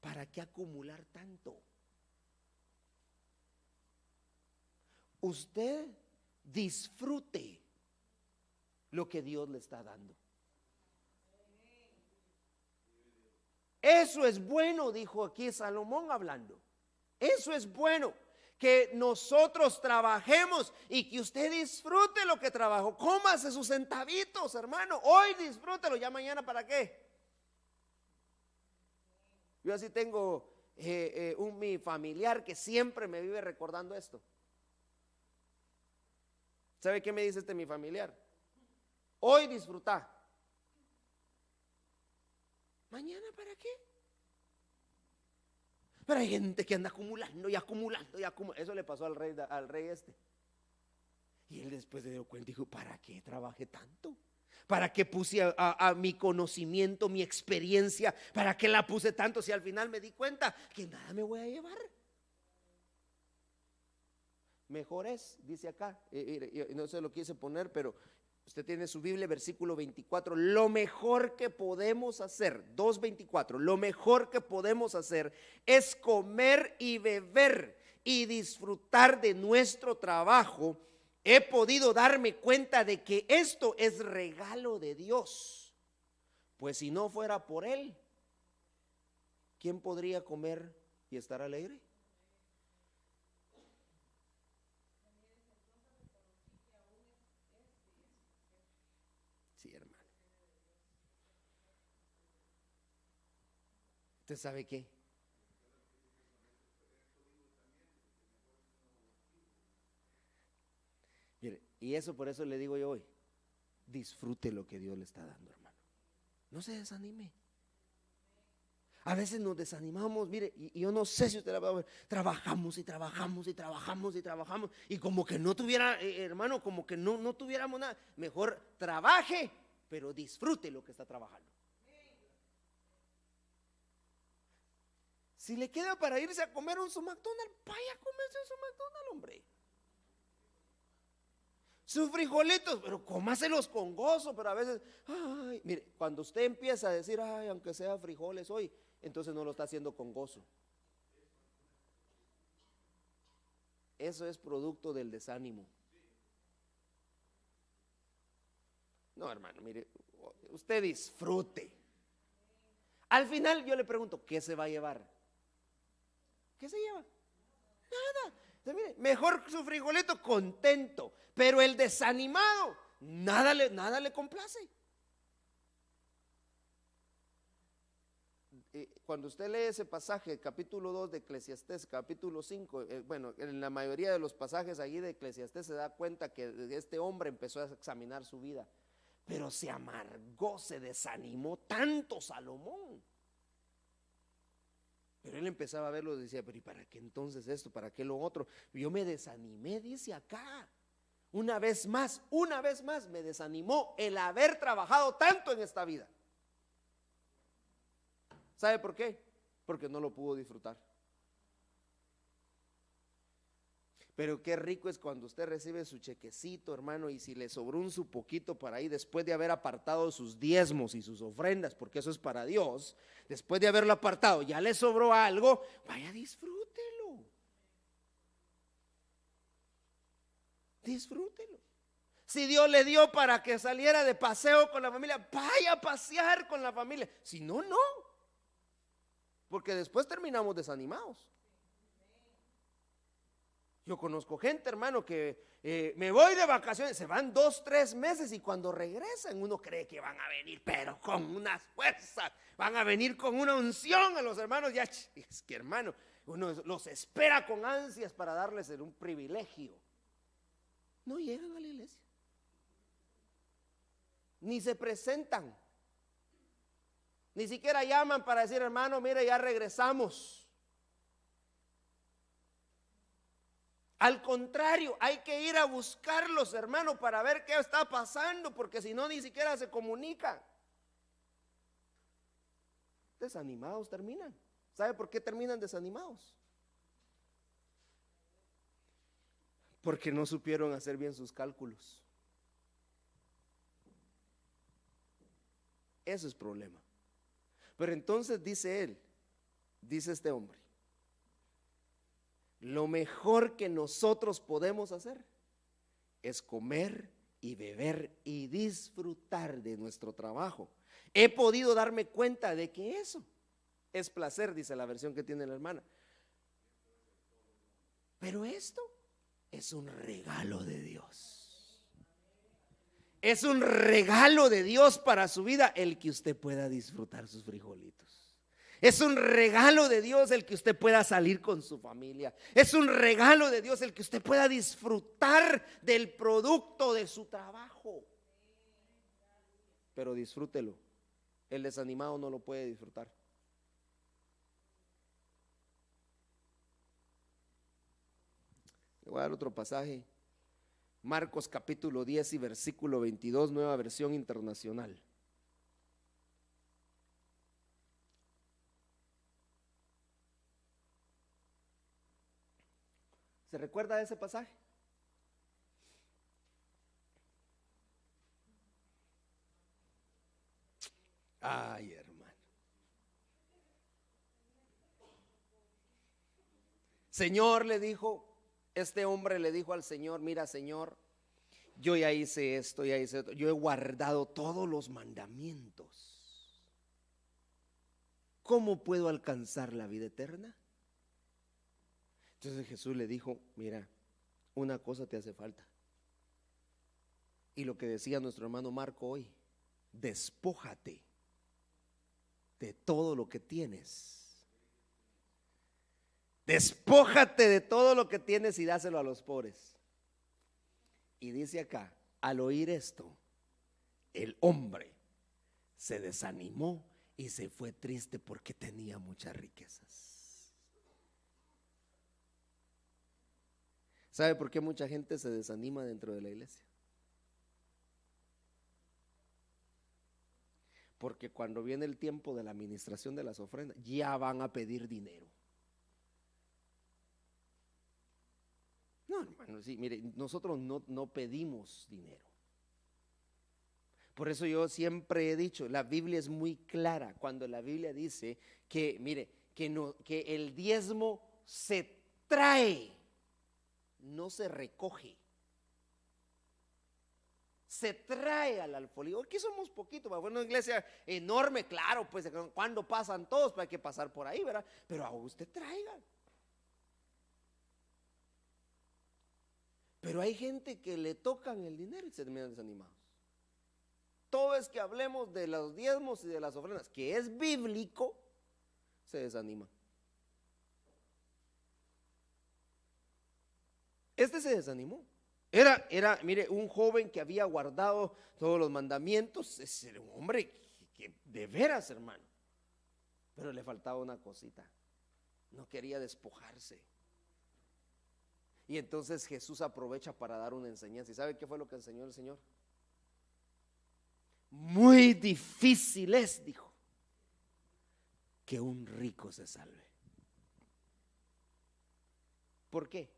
¿para qué acumular tanto? Usted disfrute lo que Dios le está dando. Eso es bueno, dijo aquí Salomón hablando. Eso es bueno, que nosotros trabajemos y que usted disfrute lo que trabajó. Cómase sus centavitos, hermano. Hoy disfrútelo, ya mañana ¿para qué? Yo así tengo mi familiar que siempre me vive recordando esto. ¿Sabe qué me dice mi familiar? Hoy disfruta. ¿Mañana para qué? Pero hay gente que anda acumulando y acumulando y acumulando. Eso le pasó al rey este. Y él después se dio cuenta y dijo, ¿para qué trabajé tanto? ¿Para qué puse a mi conocimiento, mi experiencia? ¿Para qué la puse tanto si al final me di cuenta que nada me voy a llevar? Mejor es, dice acá, no se lo quise poner, pero usted tiene su Biblia, versículo 24. Lo mejor que podemos hacer, 2:24, lo mejor que podemos hacer es comer y beber y disfrutar de nuestro trabajo. he podido darme cuenta de que esto es regalo de Dios. Pues si no fuera por Él, ¿quién podría comer y estar alegre? Sí, hermano. ¿Usted sabe qué? Mire, y eso por eso le digo yo hoy, disfrute lo que Dios le está dando, hermano. No se desanime. A veces nos desanimamos, mire, y yo no sé si usted la va a ver, trabajamos y trabajamos y trabajamos y trabajamos, y como que no tuviera, hermano, como que no tuviéramos nada. Mejor trabaje, pero disfrute lo que está trabajando. Si le queda para irse a comer un su McDonald's, vaya a comerse un su McDonald's, hombre. Sus frijolitos, pero cómaselos con gozo. Pero a veces, ay, mire, cuando usted empieza a decir, ay, aunque sea frijoles hoy, entonces no lo está haciendo con gozo. Eso es producto del desánimo. No, hermano, mire, usted disfrute. Al final yo le pregunto, ¿qué se va a llevar? ¿Qué se lleva? Nada. Entonces, mire, mejor su frijolito contento, pero el desanimado, nada le complace. Cuando usted lee ese pasaje, capítulo 2 de Eclesiastés, capítulo 5, bueno, en la mayoría de los pasajes allí de Eclesiastés se da cuenta que este hombre empezó a examinar su vida, pero se amargó, se desanimó tanto Salomón. Pero él empezaba a verlo y decía, pero ¿y para qué entonces esto? ¿Para qué lo otro? Yo me desanimé, dice acá. Una vez más me desanimó el haber trabajado tanto en esta vida. ¿Sabe por qué? Porque no lo pudo disfrutar. Pero qué rico es cuando usted recibe su chequecito, hermano, y si le sobró un su poquito para ahí, después de haber apartado sus diezmos y sus ofrendas, porque eso es para Dios, después de haberlo apartado, ya le sobró algo, vaya, disfrútelo. Disfrútelo. Si Dios le dio para que saliera de paseo con la familia, vaya a pasear con la familia. Si no, no. Porque después terminamos desanimados. Yo conozco gente, hermano, que me voy de vacaciones, se van 2, 3 meses y cuando regresan uno cree que van a venir, pero con unas fuerzas, van a venir con una unción a los hermanos. Ya, es que hermano, uno los espera con ansias para darles un privilegio. No llegan a la iglesia, ni se presentan, ni siquiera llaman para decir, hermano, mire, ya regresamos. Al contrario, hay que ir a buscarlos, hermano, para ver qué está pasando, porque si no, ni siquiera se comunican. Desanimados terminan. ¿Sabe por qué terminan desanimados? Porque no supieron hacer bien sus cálculos. Eso es problema. Pero entonces dice él, dice este hombre, lo mejor que nosotros podemos hacer es comer y beber y disfrutar de nuestro trabajo. He podido darme cuenta de que eso es placer, dice la versión que tiene la hermana. Pero esto es un regalo de Dios. Es un regalo de Dios para su vida el que usted pueda disfrutar sus frijolitos. Es un regalo de Dios el que usted pueda salir con su familia. Es un regalo de Dios el que usted pueda disfrutar del producto de su trabajo. Pero disfrútelo. El desanimado no lo puede disfrutar. Le voy a dar otro pasaje. Marcos capítulo 10 y versículo 22, nueva versión internacional. ¿Se recuerda de ese pasaje? Ay, hermano. Señor, le dijo, este hombre le dijo al Señor, mira, Señor, yo ya hice esto, ya hice esto, yo he guardado todos los mandamientos. ¿Cómo puedo alcanzar la vida eterna? Entonces Jesús le dijo, mira, una cosa te hace falta. Y lo que decía nuestro hermano Marco hoy, despójate de todo lo que tienes. Despójate de todo lo que tienes y dáselo a los pobres. Y dice acá, al oír esto, el hombre se desanimó y se fue triste porque tenía muchas riquezas. ¿Sabe por qué mucha gente se desanima dentro de la iglesia? Porque cuando viene el tiempo de la administración de las ofrendas, ya van a pedir dinero. No, hermano, sí, mire, nosotros no pedimos dinero. Por eso yo siempre he dicho, la Biblia es muy clara cuando la Biblia dice que, mire, que el diezmo se trae, no se recoge. Se trae al alfolí. Aquí somos poquitos, para una iglesia enorme, claro, pues cuando pasan todos, pues hay que pasar por ahí, ¿verdad? Pero a usted traiga. Pero hay gente que le tocan el dinero y se terminan desanimados. Todo es que hablemos de los diezmos y de las ofrendas, que es bíblico, se desanima. Este se desanimó. Era, mire, un joven que había guardado todos los mandamientos. Era un hombre que de veras, hermano. Pero le faltaba una cosita. No quería despojarse. Y entonces Jesús aprovecha para dar una enseñanza. ¿Y sabe qué fue lo que enseñó el Señor? Muy difícil es, dijo, que un rico se salve. ¿Por qué?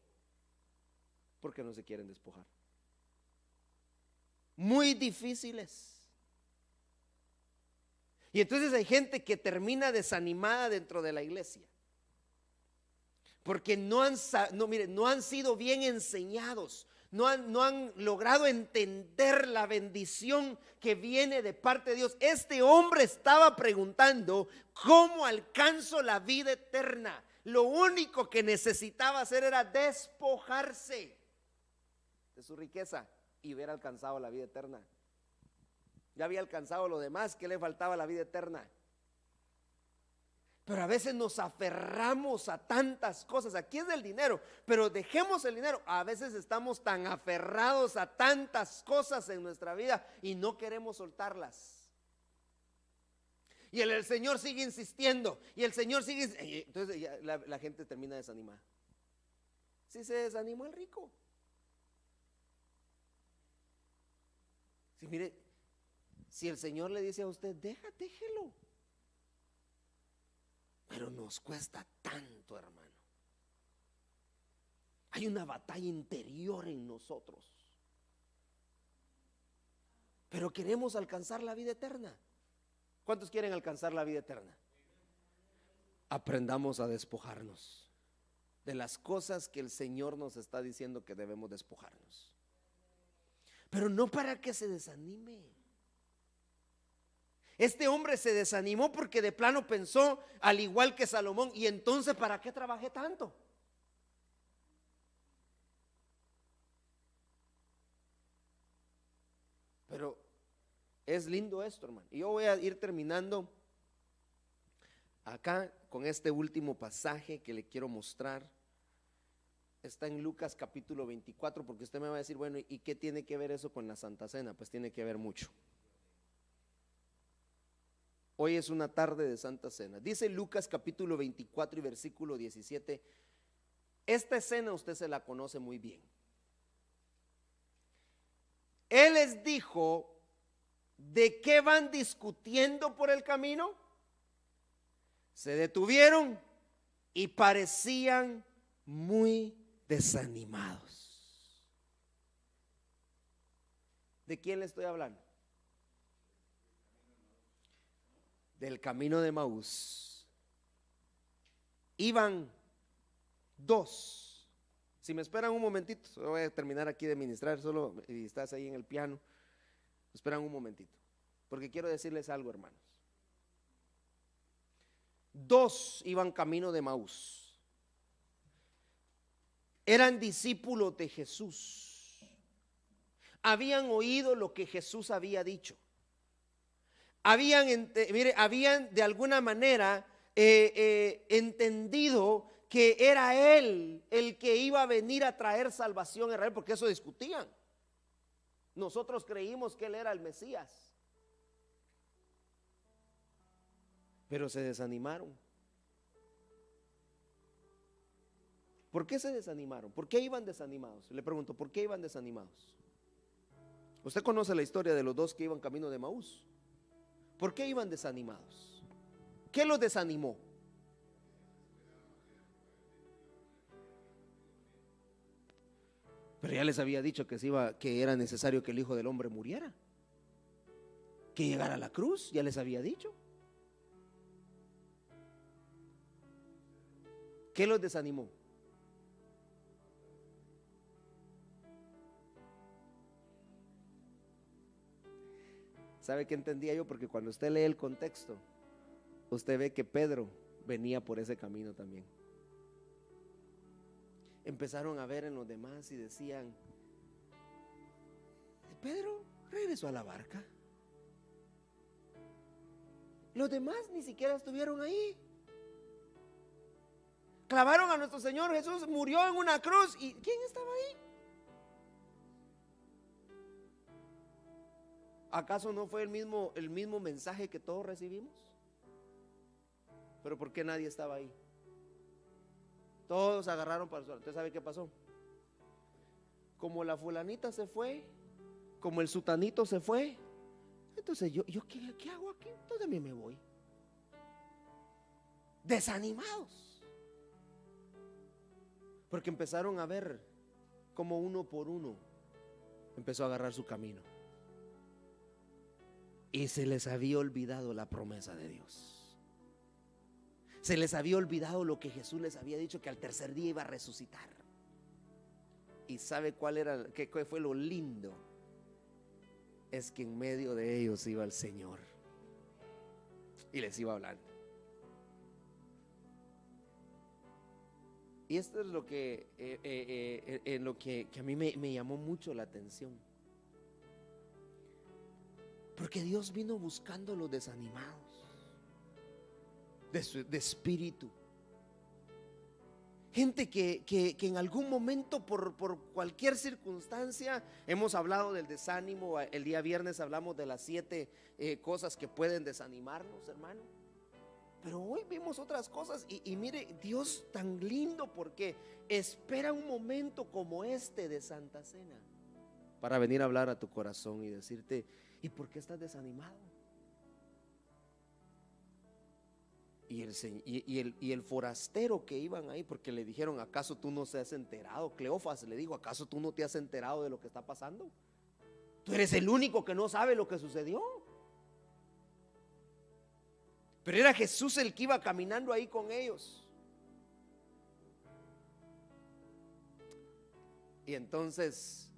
Porque no se quieren despojar. Muy difícil es. Y entonces hay gente que termina desanimada dentro de la iglesia porque no han sido bien enseñados, no han logrado entender la bendición que viene de parte de Dios. Este hombre estaba preguntando, ¿cómo alcanzo la vida eterna? Lo único que necesitaba hacer era despojarse de su riqueza y hubiera alcanzado la vida eterna. Ya había alcanzado lo demás, ¿qué le faltaba a la vida eterna? Pero a veces nos aferramos a tantas cosas. Aquí es del dinero, pero dejemos el dinero. A veces estamos tan aferrados a tantas cosas en nuestra vida y no queremos soltarlas. Y el Señor sigue insistiendo, y el Señor sigue. Entonces ya la gente termina desanimada. Si se desanimó el rico. Si mire, si el Señor le dice a usted, déjelo. Pero nos cuesta tanto, hermano. Hay una batalla interior en nosotros. Pero queremos alcanzar la vida eterna. ¿Cuántos quieren alcanzar la vida eterna? Aprendamos a despojarnos de las cosas que el Señor nos está diciendo que debemos despojarnos. Pero no para que se desanime. Este hombre se desanimó porque de plano pensó al igual que Salomón, y entonces ¿para qué trabajé tanto? Pero es lindo esto, hermano. Y yo voy a ir terminando acá con este último pasaje que le quiero mostrar. Está en Lucas capítulo 24, porque usted me va a decir, bueno, ¿y qué tiene que ver eso con la Santa Cena? Pues tiene que ver mucho. Hoy es una tarde de Santa Cena. Dice Lucas capítulo 24 y versículo 17. Esta escena usted se la conoce muy bien. Él les dijo, ¿de qué van discutiendo por el camino? Se detuvieron y parecían muy desanimados. ¿De quién le estoy hablando? Del camino de Emaús. Iban dos. Si me esperan un momentito, voy a terminar aquí de ministrar, solo y estás ahí en el piano. Esperan un momentito, porque quiero decirles algo, hermanos. Dos iban camino de Emaús. Eran discípulos de Jesús. Habían oído lo que Jesús había dicho. Habían de alguna manera entendido que era Él el que iba a venir a traer salvación a Israel, porque eso discutían. Nosotros creímos que Él era el Mesías, pero se desanimaron. ¿Por qué se desanimaron? ¿Por qué iban desanimados? Le pregunto, ¿por qué iban desanimados? Usted conoce la historia de los dos que iban camino de Emaús. ¿Por qué iban desanimados? ¿Qué los desanimó? Pero ya les había dicho que era necesario que el Hijo del Hombre muriera, que llegara a la cruz, ya les había dicho. ¿Qué los desanimó? ¿Sabe qué entendía yo? Porque cuando usted lee el contexto, usted ve que Pedro venía por ese camino también. Empezaron a ver en los demás y decían: Pedro regresó a la barca. Los demás ni siquiera estuvieron ahí. Clavaron a nuestro Señor Jesús, murió en una cruz. ¿Y quién estaba ahí? ¿Acaso no fue el mismo mensaje que todos recibimos? Pero ¿por qué nadie estaba ahí? Todos agarraron para el suelo. ¿Usted sabe qué pasó? Como la fulanita se fue, como el sutanito se fue, entonces yo ¿qué hago aquí? Entonces también me voy. Desanimados, porque empezaron a ver como uno por uno empezó a agarrar su camino, y se les había olvidado la promesa de Dios. Se les había olvidado lo que Jesús les había dicho, que al tercer día iba a resucitar. ¿Y sabe qué fue lo lindo? Es que en medio de ellos iba el Señor y les iba hablando. Y esto es lo que a mí me llamó mucho la atención, porque Dios vino buscando a los desanimados de espíritu. Gente que en algún momento por cualquier circunstancia, hemos hablado del desánimo, el día viernes hablamos de las 7 cosas que pueden desanimarnos, hermano. Pero hoy vimos otras cosas y mire, Dios tan lindo, porque espera un momento como este de Santa Cena para venir a hablar a tu corazón y decirte: ¿y por qué estás desanimado? Y el forastero que iban ahí, porque le dijeron: ¿acaso tú no te has enterado? Cleofas le dijo: ¿acaso tú no te has enterado de lo que está pasando? Tú eres el único que no sabe lo que sucedió. Pero era Jesús el que iba caminando ahí con ellos. Y entonces,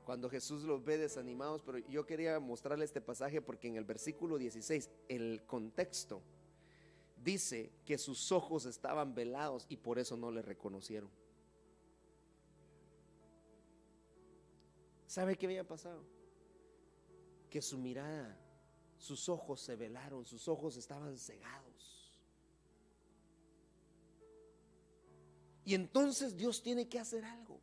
cuando Jesús los ve desanimados, pero yo quería mostrarle este pasaje porque en el versículo 16, el contexto dice que sus ojos estaban velados y por eso no le reconocieron. ¿Sabe qué había pasado? Que su mirada, sus ojos se velaron, sus ojos estaban cegados. Y entonces Dios tiene que hacer algo.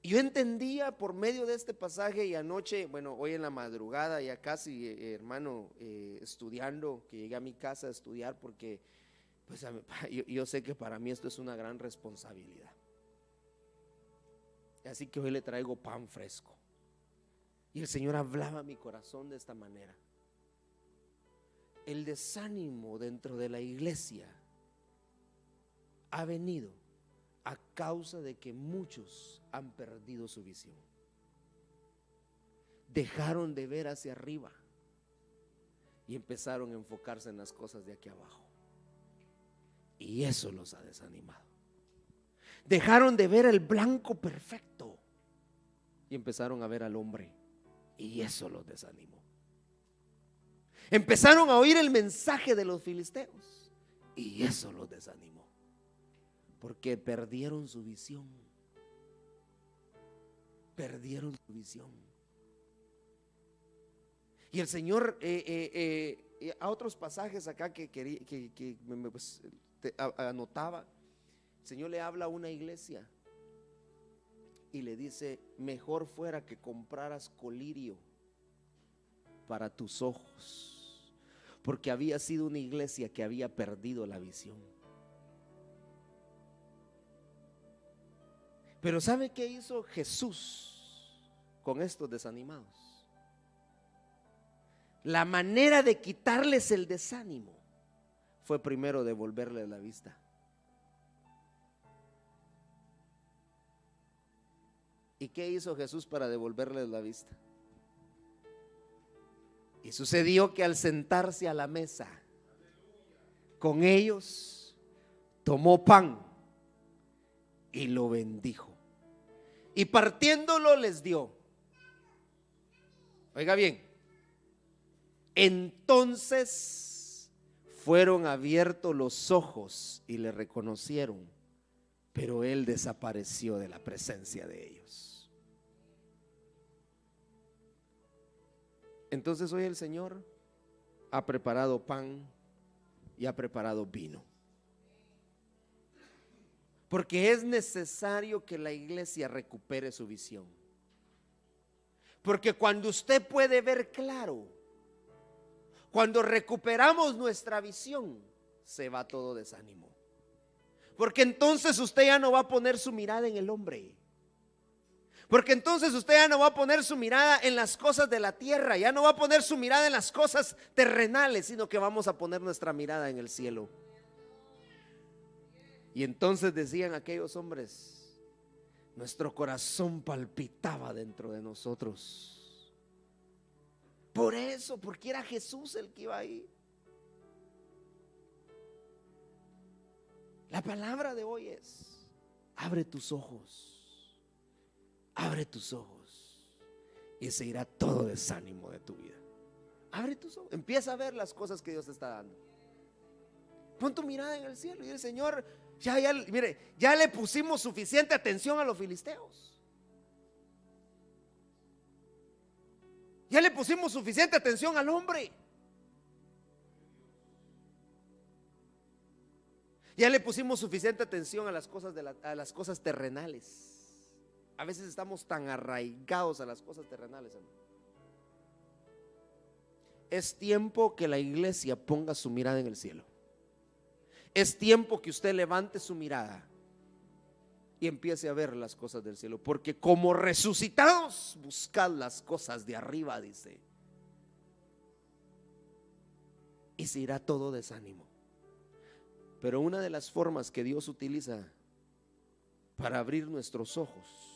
Yo entendía por medio de este pasaje, y anoche, bueno, hoy en la madrugada, ya casi, hermano, estudiando, que llegué a mi casa a estudiar, porque pues yo sé que para mí esto es una gran responsabilidad. Así que hoy le traigo pan fresco. Y el Señor hablaba a mi corazón de esta manera. El desánimo dentro de la iglesia ha venido a causa de que muchos han perdido su visión. Dejaron de ver hacia arriba y empezaron a enfocarse en las cosas de aquí abajo. Y eso los ha desanimado. Dejaron de ver el blanco perfecto y empezaron a ver al hombre, y eso los desanimó. Empezaron a oír el mensaje de los filisteos y eso los desanimó, porque perdieron su visión. Perdieron su visión. Y el Señor a otros pasajes acá que pues, anotaba, el Señor le habla a una iglesia y le dice: mejor fuera que compraras colirio para tus ojos, porque había sido una iglesia que había perdido la visión. Pero ¿sabe qué hizo Jesús con estos desanimados? La manera de quitarles el desánimo fue primero devolverles la vista. ¿Y qué hizo Jesús para devolverles la vista? Y sucedió que al sentarse a la mesa con ellos, tomó pan y lo bendijo, y partiéndolo les dio. Oiga bien, entonces fueron abiertos los ojos y le reconocieron, pero él desapareció de la presencia de ellos. Entonces hoy el Señor ha preparado pan y ha preparado vino, porque es necesario que la iglesia recupere su visión. Porque cuando usted puede ver claro, cuando recuperamos nuestra visión, se va todo desánimo. Porque entonces usted ya no va a poner su mirada en el hombre. Porque entonces usted ya no va a poner su mirada en las cosas de la tierra, ya no va a poner su mirada en las cosas terrenales, sino que vamos a poner nuestra mirada en el cielo. Y entonces decían aquellos hombres: nuestro corazón palpitaba dentro de nosotros. Por eso, porque era Jesús el que iba ahí. La palabra de hoy es: abre tus ojos. Abre tus ojos y se irá todo desánimo de tu vida. Abre tus ojos, empieza a ver las cosas que Dios te está dando. Pon tu mirada en el cielo y el Señor, mire, ya le pusimos suficiente atención a los filisteos. Ya le pusimos suficiente atención al hombre. Ya le pusimos suficiente atención a las cosas a las cosas terrenales. A veces estamos tan arraigados a las cosas terrenales, hermano. Es tiempo que la iglesia ponga su mirada en el cielo. Es tiempo que usted levante su mirada y empiece a ver las cosas del cielo, porque como resucitados buscad las cosas de arriba, dice, y se irá todo desánimo. Pero una de las formas que Dios utiliza para abrir nuestros ojos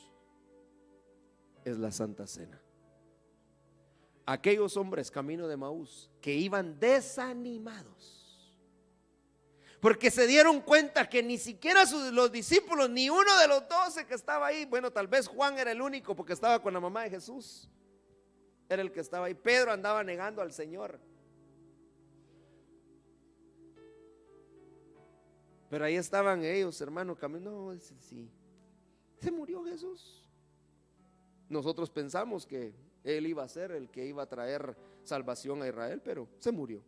es la Santa Cena. Aquellos hombres camino de Maús que iban desanimados porque se dieron cuenta que ni siquiera los discípulos, ni uno de los 12 que estaba ahí, bueno, tal vez Juan era el único porque estaba con la mamá de Jesús, era el que estaba ahí. Pedro andaba negando al Señor, pero ahí estaban ellos, hermano, camino. No, sí, se murió Jesús. Nosotros pensamos que Él iba a ser el que iba a traer salvación a Israel, pero se murió.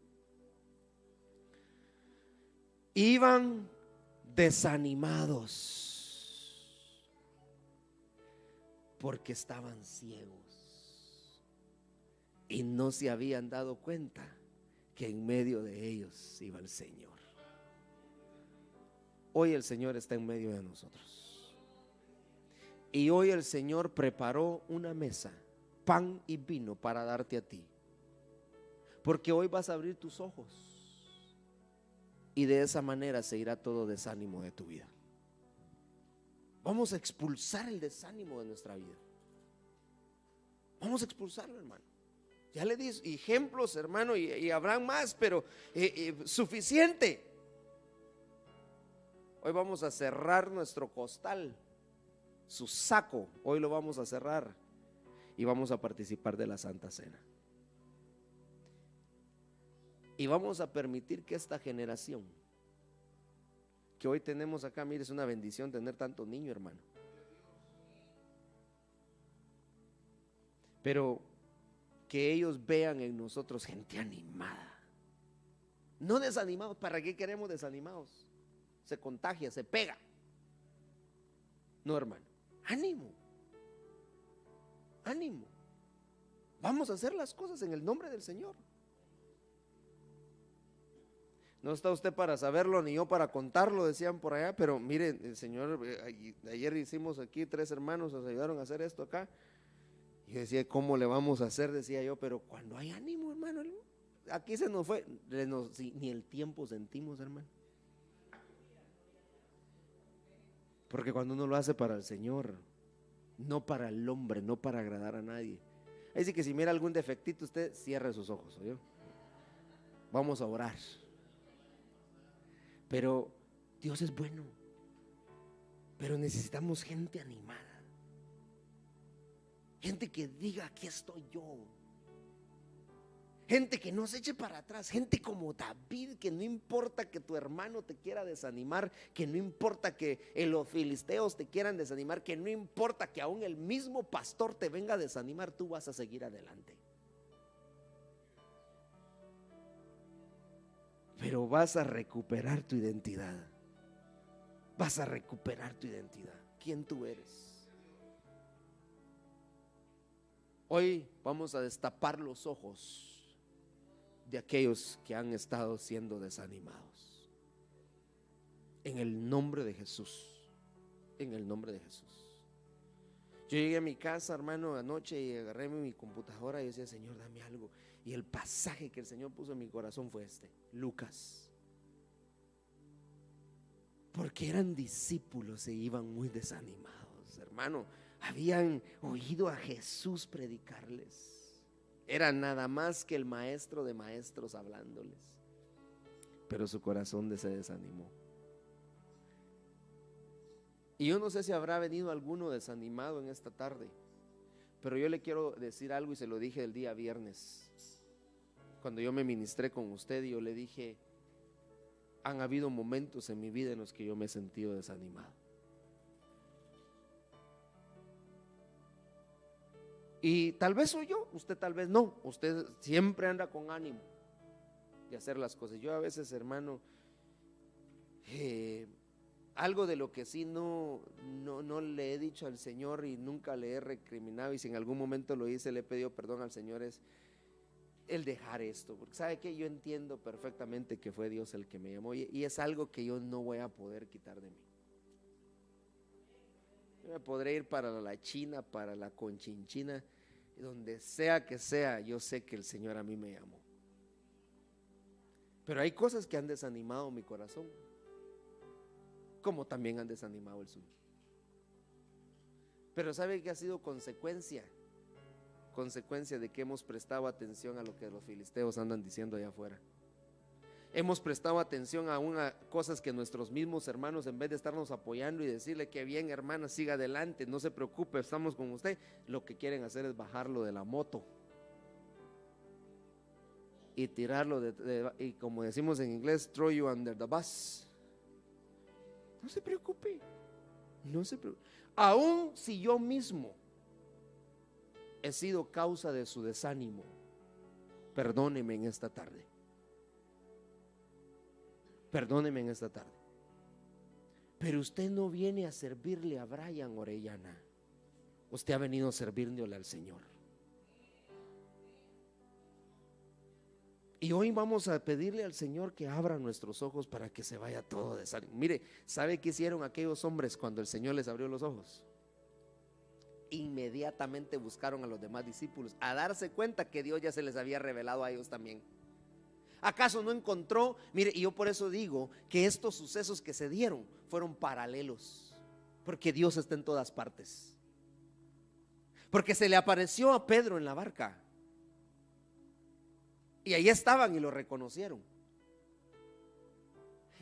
Iban desanimados porque estaban ciegos y no se habían dado cuenta que en medio de ellos iba el Señor. Hoy el Señor está en medio de nosotros. Y hoy el Señor preparó una mesa, pan y vino para darte a ti. Porque hoy vas a abrir tus ojos y de esa manera se irá todo desánimo de tu vida. Vamos a expulsar el desánimo de nuestra vida. Vamos a expulsarlo, hermano. Ya le di ejemplos, hermano, y habrán más, pero suficiente. Hoy vamos a cerrar nuestro costal, su saco, hoy lo vamos a cerrar y vamos a participar de la Santa Cena. Y vamos a permitir que esta generación que hoy tenemos acá, mire, es una bendición tener tantos niños, hermano. Pero que ellos vean en nosotros gente animada, no desanimados. ¿Para qué queremos desanimados? Se contagia, se pega. No, hermano, ánimo, ánimo. Vamos a hacer las cosas en el nombre del Señor. No está usted para saberlo ni yo para contarlo, decían por allá, pero miren, el Señor, ayer hicimos aquí 3 hermanos, nos ayudaron a hacer esto acá. Y yo decía, ¿cómo le vamos a hacer? Decía yo, pero cuando hay ánimo, hermano, aquí se nos fue, ni el tiempo sentimos, hermano. Porque cuando uno lo hace para el Señor, no para el hombre, no para agradar a nadie. Así que si mira algún defectito, usted cierre sus ojos, ¿oyó? Vamos a orar. Pero Dios es bueno. Pero necesitamos gente animada. Gente que diga, aquí estoy yo. Gente que no se eche para atrás. Gente como David, que no importa que tu hermano te quiera desanimar, que no importa que los filisteos te quieran desanimar, que no importa que aún el mismo pastor te venga a desanimar, tú vas a seguir adelante. Pero vas a recuperar tu identidad. Vas a recuperar tu identidad. ¿Quién tú eres? Hoy vamos a destapar los ojos de aquellos que han estado siendo desanimados. En el nombre de Jesús. En el nombre de Jesús. Yo llegué a mi casa, hermano, anoche y agarré mi computadora y decía, Señor, dame algo. Y el pasaje que el Señor puso en mi corazón fue este, Lucas. Porque eran discípulos e iban muy desanimados, hermano. Habían oído a Jesús predicarles. Era nada más que el maestro de maestros hablándoles. Pero su corazón se desanimó. Y yo no sé si habrá venido alguno desanimado en esta tarde, pero yo le quiero decir algo y se lo dije el día viernes. Cuando yo me ministré con usted, yo le dije, han habido momentos en mi vida en los que yo me he sentido desanimado. Y tal vez soy yo, usted tal vez no. Usted siempre anda con ánimo de hacer las cosas. Yo a veces, hermano, algo de lo que sí no le he dicho al Señor y nunca le he recriminado, y si en algún momento lo hice, le he pedido perdón al Señor, es el dejar esto. Porque sabe que yo entiendo perfectamente que fue Dios el que me llamó, y es algo que yo no voy a poder quitar de mí. Yo me podré ir para la China, para la Conchinchina, donde sea que sea, yo sé que el Señor a mí me llamó. Pero hay cosas que han desanimado mi corazón, como también han desanimado el suyo. Pero ¿sabe que ha sido consecuencia de que hemos prestado atención a lo que los filisteos andan diciendo allá afuera? Hemos prestado atención a cosas que nuestros mismos hermanos, en vez de estarnos apoyando y decirle que bien, hermana, siga adelante, no se preocupe, estamos con usted, lo que quieren hacer es bajarlo de la moto y tirarlo y como decimos en inglés, throw you under the bus. No se preocupe, no se preocupe. Aún si yo mismo he sido causa de su desánimo, perdóneme en esta tarde. Perdóneme en esta tarde. Pero usted no viene a servirle a Brian Orellana. Usted ha venido a servirle al Señor. Y hoy vamos a pedirle al Señor que abra nuestros ojos para que se vaya todo desánimo. Mire, ¿sabe qué hicieron aquellos hombres cuando el Señor les abrió los ojos? Inmediatamente buscaron a los demás discípulos, a darse cuenta que Dios ya se les había revelado a ellos también. ¿Acaso no encontró? Mire, y yo por eso digo que estos sucesos que se dieron fueron paralelos, porque Dios está en todas partes. Porque se le apareció a Pedro en la barca y ahí estaban y lo reconocieron.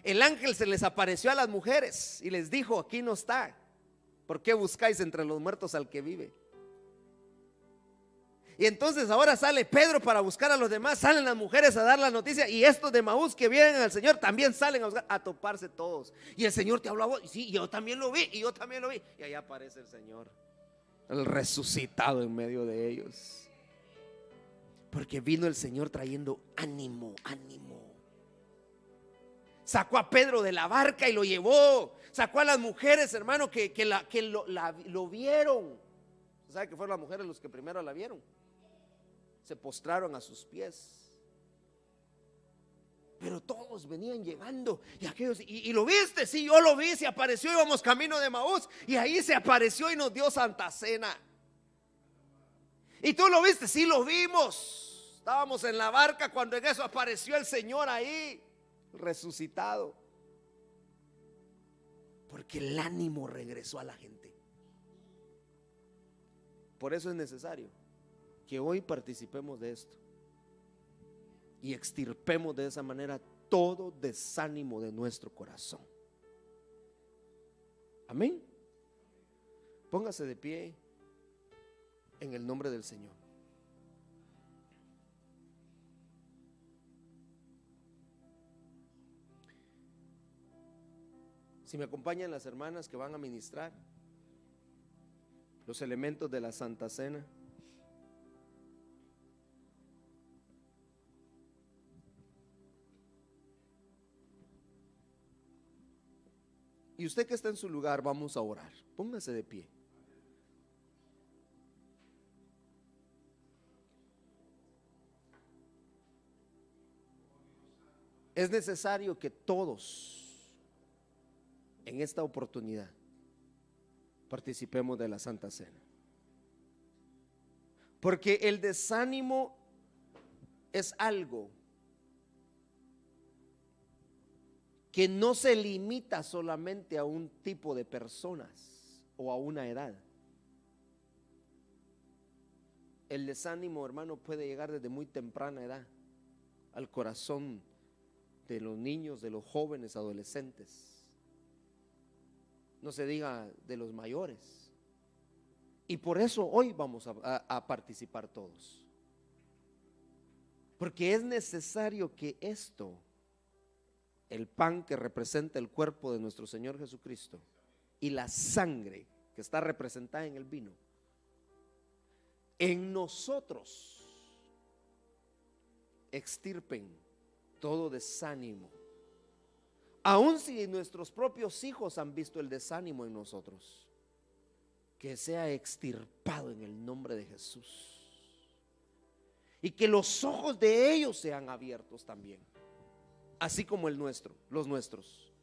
el ángel se les apareció a las mujeres y les dijo: aquí no está, ¿por qué buscáis entre los muertos al que vive? Y entonces ahora sale Pedro para buscar a los demás, salen las mujeres a dar la noticia, y estos de Maús que vienen al Señor también salen a buscar, a toparse todos. Y el Señor te habló a vos, y sí, yo también lo vi, y yo también lo vi. Y allá aparece el Señor, el resucitado en medio de ellos. Porque vino el Señor trayendo ánimo, ánimo. Sacó a Pedro de la barca y lo llevó. Sacó a las mujeres, hermano, que lo vieron. ¿Sabe que fueron las mujeres los que primero la vieron? Se postraron a sus pies. Pero todos venían llegando. Y aquellos, ¿y lo viste? Sí, yo lo vi, se apareció, íbamos camino de Maús, y ahí se apareció y nos dio Santa Cena. ¿Y tú lo viste? Sí, lo vimos. Estábamos en la barca cuando en eso apareció el Señor ahí, resucitado. Porque el ánimo regresó a la gente. Por eso es necesario que hoy participemos de esto y extirpemos de esa manera todo desánimo de nuestro corazón. Amén. Póngase de pie en el nombre del Señor. Si me acompañan las hermanas que van a ministrar los elementos de la Santa Cena. Y usted que está en su lugar, vamos a orar. Póngase de pie. Es necesario que todos en esta oportunidad participemos de la Santa Cena. Porque el desánimo es algo que no se limita solamente a un tipo de personas o a una edad. El desánimo, hermano, puede llegar desde muy temprana edad al corazón de los niños, de los jóvenes, adolescentes. No se diga de los mayores. Y por eso hoy vamos a participar todos. Porque es necesario que esto, el pan que representa el cuerpo de nuestro Señor Jesucristo y la sangre que está representada en el vino, en nosotros extirpen todo desánimo. Aun si nuestros propios hijos han visto el desánimo en nosotros, que sea extirpado en el nombre de Jesús, y que los ojos de ellos sean abiertos también, así como el nuestro, los nuestros,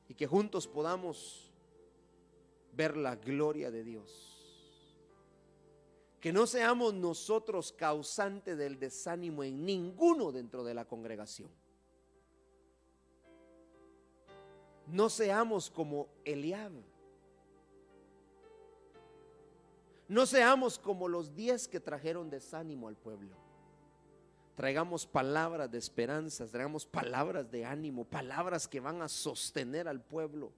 y que juntos podamos ver la gloria de Dios. Que no seamos nosotros causantes del desánimo en ninguno dentro de la congregación. No seamos como Eliab. No seamos como los 10 que trajeron desánimo al pueblo. Traigamos palabras de esperanza, traigamos palabras de ánimo, palabras que van a sostener al pueblo,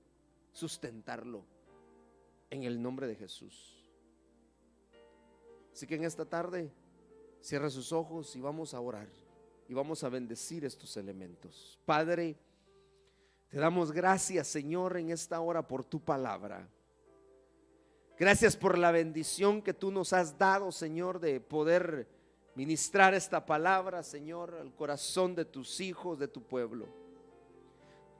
sustentarlo en el nombre de Jesús. Así que en esta tarde cierra sus ojos y vamos a orar y vamos a bendecir estos elementos. Padre, te damos gracias, Señor, en esta hora por tu palabra. Gracias por la bendición que tú nos has dado, Señor, de poder ministrar esta palabra, Señor, al corazón de tus hijos, de tu pueblo.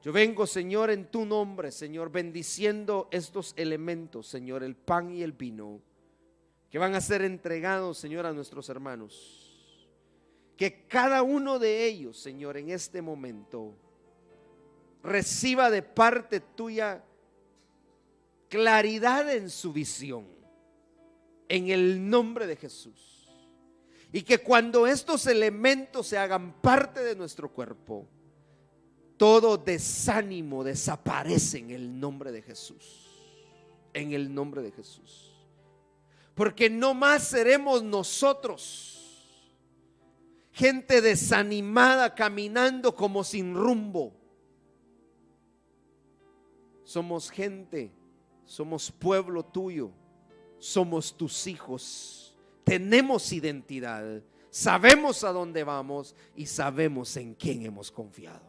Yo vengo, Señor, en tu nombre, Señor, bendiciendo estos elementos, Señor, el pan y el vino, que van a ser entregados, Señor, a nuestros hermanos. Que cada uno de ellos, Señor, en este momento reciba de parte tuya claridad en su visión, en el nombre de Jesús. Y que cuando estos elementos se hagan parte de nuestro cuerpo, todo desánimo desaparece en el nombre de Jesús. En el nombre de Jesús. Porque no más seremos nosotros gente desanimada caminando como sin rumbo, somos gente, somos pueblo tuyo, somos tus hijos, tenemos identidad, sabemos a dónde vamos y sabemos en quién hemos confiado.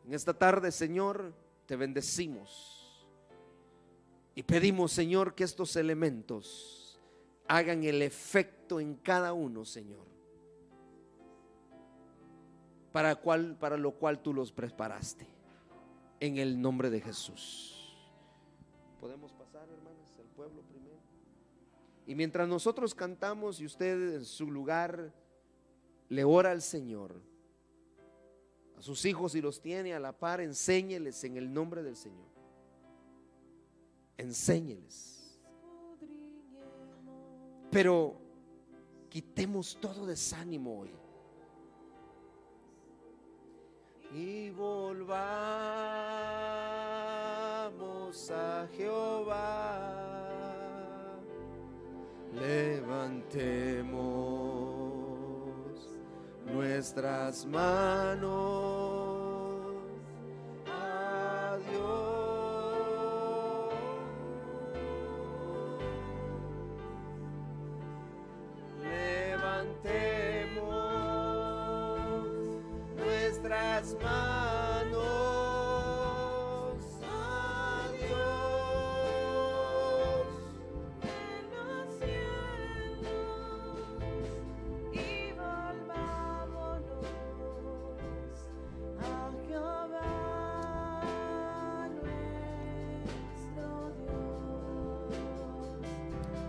En esta tarde, Señor, te bendecimos y pedimos, Señor, que estos elementos hagan el efecto en cada uno, Señor, para lo cual tú los preparaste, en el nombre de Jesús. Podemos pasar, hermanos, el pueblo primero. Y mientras nosotros cantamos y usted en su lugar le ora al Señor, a sus hijos si los tiene a la par, enséñeles en el nombre del Señor. Enséñeles. Pero quitemos todo desánimo hoy y volvamos a Jehová. Levantemos nuestras manos a Dios. Levantemos nuestras manos a Dios en los cielos y volvámonos a Jehová nuestro Dios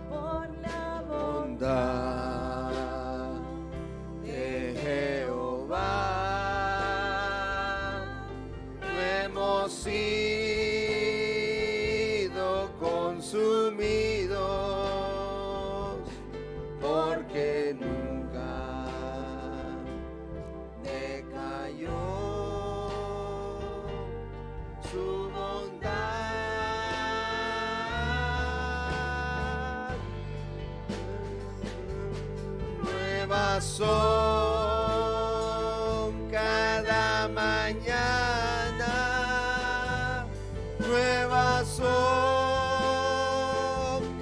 por la Bondad de Jehová no hemos sido consumidos, porque nunca decayó su bondad. Nuevas son cada mañana, nuevas son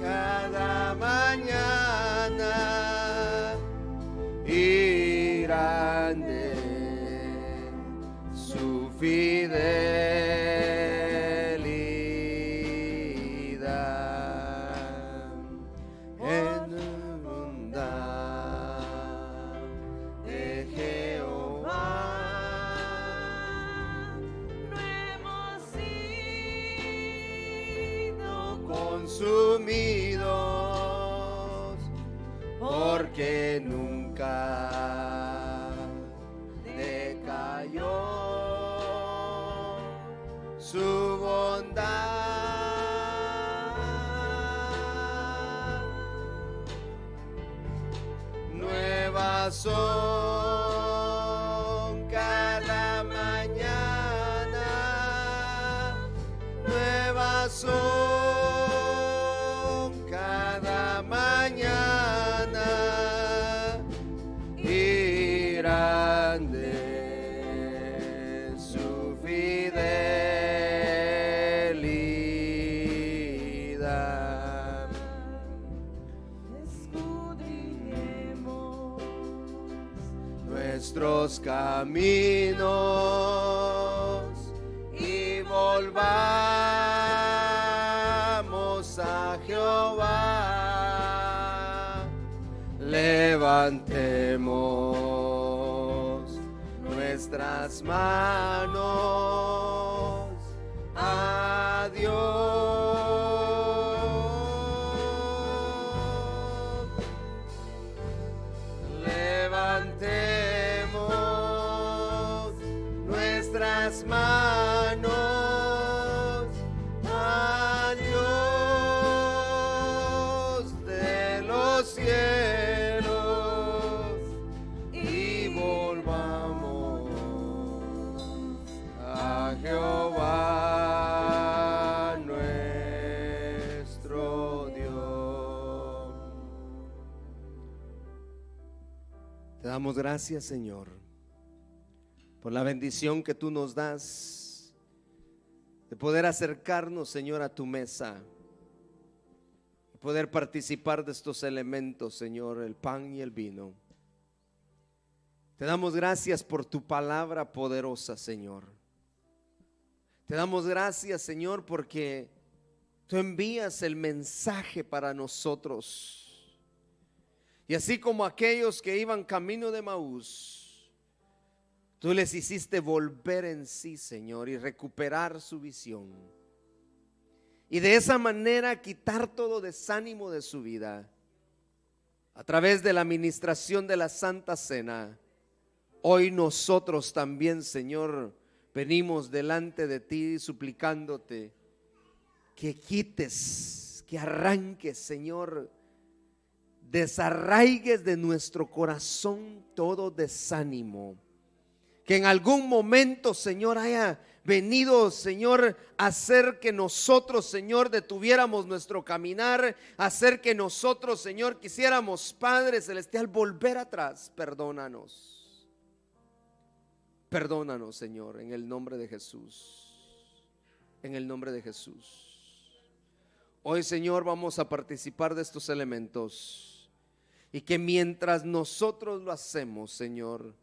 cada mañana, y grande su fidelidad. En bondad de Jehová no hemos sido consumidos, porque nunca decayó su bondad. Nuevas son cada mañana, nuevas son cada mañana, y grande su fidelidad. escudriñemos Nuestros caminos y volvamos a Jehová. Levantemos nuestras manos a Dios. Levantemos nuestras manos a Dios de los cielos y volvamos a Jehová nuestro Dios. Te damos gracias, Señor, por la bendición que tú nos das de poder acercarnos, Señor, a tu mesa, poder participar de estos elementos, Señor, el pan y el vino. Te damos gracias por tu palabra poderosa, Señor. Te damos gracias, Señor, porque tú envías el mensaje para nosotros. Y así como aquellos que iban camino de Emaús, tú les hiciste volver en sí, Señor, y recuperar su visión. Y de esa manera quitar todo desánimo de su vida. A través de la administración de la Santa Cena, hoy nosotros también, Señor, venimos delante de ti suplicándote que quites, que arranques, Señor, desarraigues de nuestro corazón todo desánimo. Que en algún momento, Señor, haya venido, Señor, a hacer que nosotros, Señor, detuviéramos nuestro caminar, hacer que nosotros, Señor, quisiéramos, Padre Celestial, volver atrás. Perdónanos. Perdónanos, Señor, en el nombre de Jesús. En el nombre de Jesús. Hoy, Señor, vamos a participar de estos elementos. Y que mientras nosotros lo hacemos, Señor,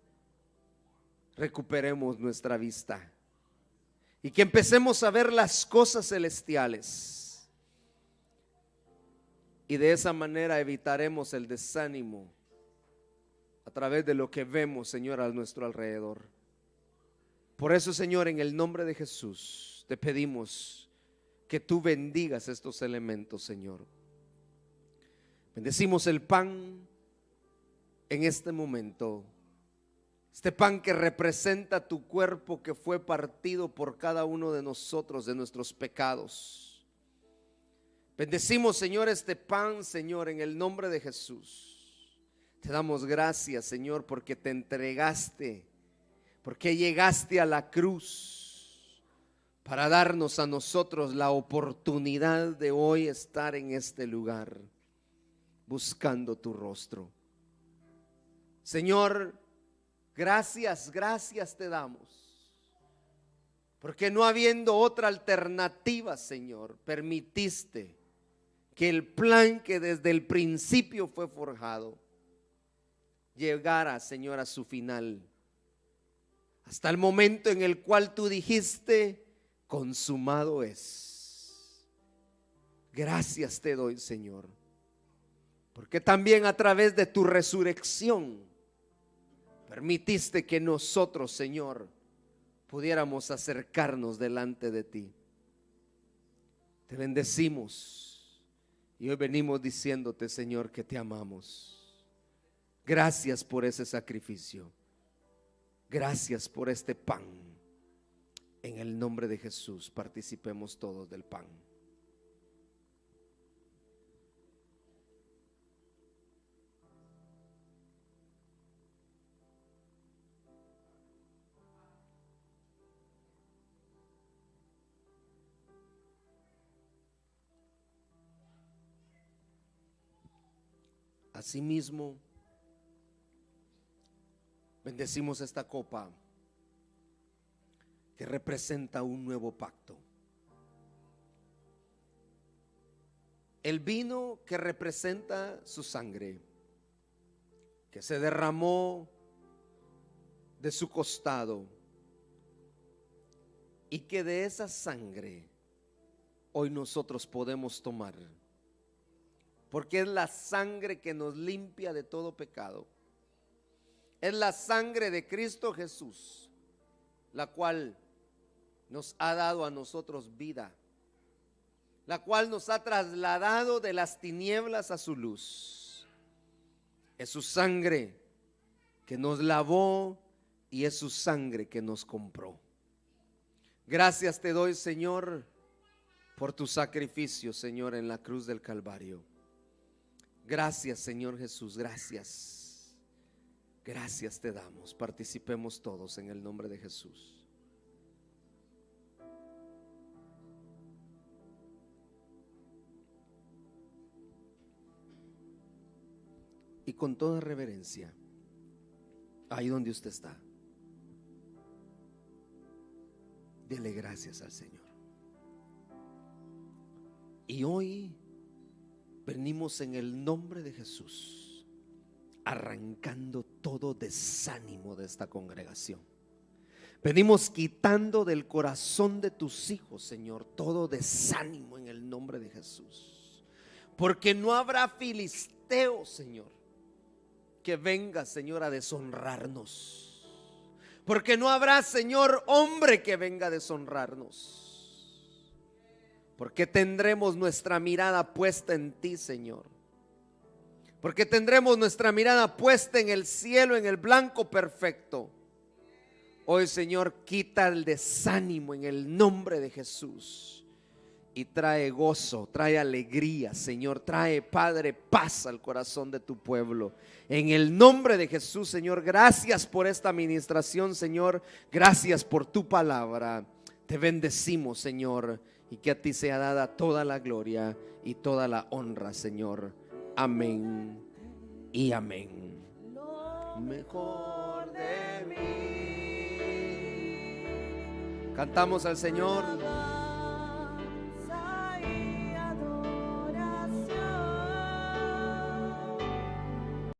recuperemos nuestra vista. Y que empecemos a ver las cosas celestiales. Y de esa manera evitaremos el desánimo a través de lo que vemos, Señor, a nuestro alrededor. Por eso, Señor, en el nombre de Jesús, te pedimos que tú bendigas estos elementos, Señor. Bendecimos el pan en este momento. Este pan que representa tu cuerpo que fue partido por cada uno de nosotros, de nuestros pecados. Bendecimos, Señor, este pan, Señor, en el nombre de Jesús. Te damos gracias, Señor, porque te entregaste, porque llegaste a la cruz para darnos a nosotros la oportunidad de hoy estar en este lugar, buscando tu rostro. Señor, gracias te damos, porque no habiendo otra alternativa, Señor, permitiste que el plan que desde el principio fue forjado llegara, Señor, a su final, hasta el momento en el cual tú dijiste: consumado es. Gracias te doy, Señor, porque también a través de tu resurrección permitiste que nosotros, Señor, pudiéramos acercarnos delante de ti. Te bendecimos y hoy venimos diciéndote, Señor, que te amamos. Gracias por ese sacrificio. Gracias por este pan. En el nombre de Jesús, participemos todos del pan. Asimismo, bendecimos esta copa que representa un nuevo pacto. El vino que representa su sangre, que se derramó de su costado, y que de esa sangre hoy nosotros podemos tomar, porque es la sangre que nos limpia de todo pecado. Es la sangre de Cristo Jesús, la cual nos ha dado a nosotros vida, la cual nos ha trasladado de las tinieblas a su luz. Es su sangre que nos lavó y es su sangre que nos compró. Gracias te doy, Señor, por tu sacrificio, Señor, en la cruz del Calvario. Gracias, Señor Jesús, gracias. Gracias te damos. Participemos todos en el nombre de Jesús. Y con toda reverencia, ahí donde usted está, dele gracias al Señor. Y hoy venimos en el nombre de Jesús, arrancando todo desánimo de esta congregación. Venimos quitando del corazón de tus hijos, Señor, todo desánimo en el nombre de Jesús. Porque no habrá filisteo, Señor, que venga, Señor, a deshonrarnos. Porque no habrá, Señor, hombre que venga a deshonrarnos. Porque tendremos nuestra mirada puesta en ti, Señor. Porque tendremos nuestra mirada puesta en el cielo, en el blanco perfecto. Hoy, Señor, quita el desánimo en el nombre de Jesús. Y trae gozo, trae alegría, Señor. Trae, Padre, paz al corazón de tu pueblo. En el nombre de Jesús, Señor, gracias por esta administración, Señor. Gracias por tu palabra. Te bendecimos, Señor. Y que a ti sea dada toda la gloria y toda la honra, Señor. Amén y amén. Lo Mejor de mí. Cantamos al Señor.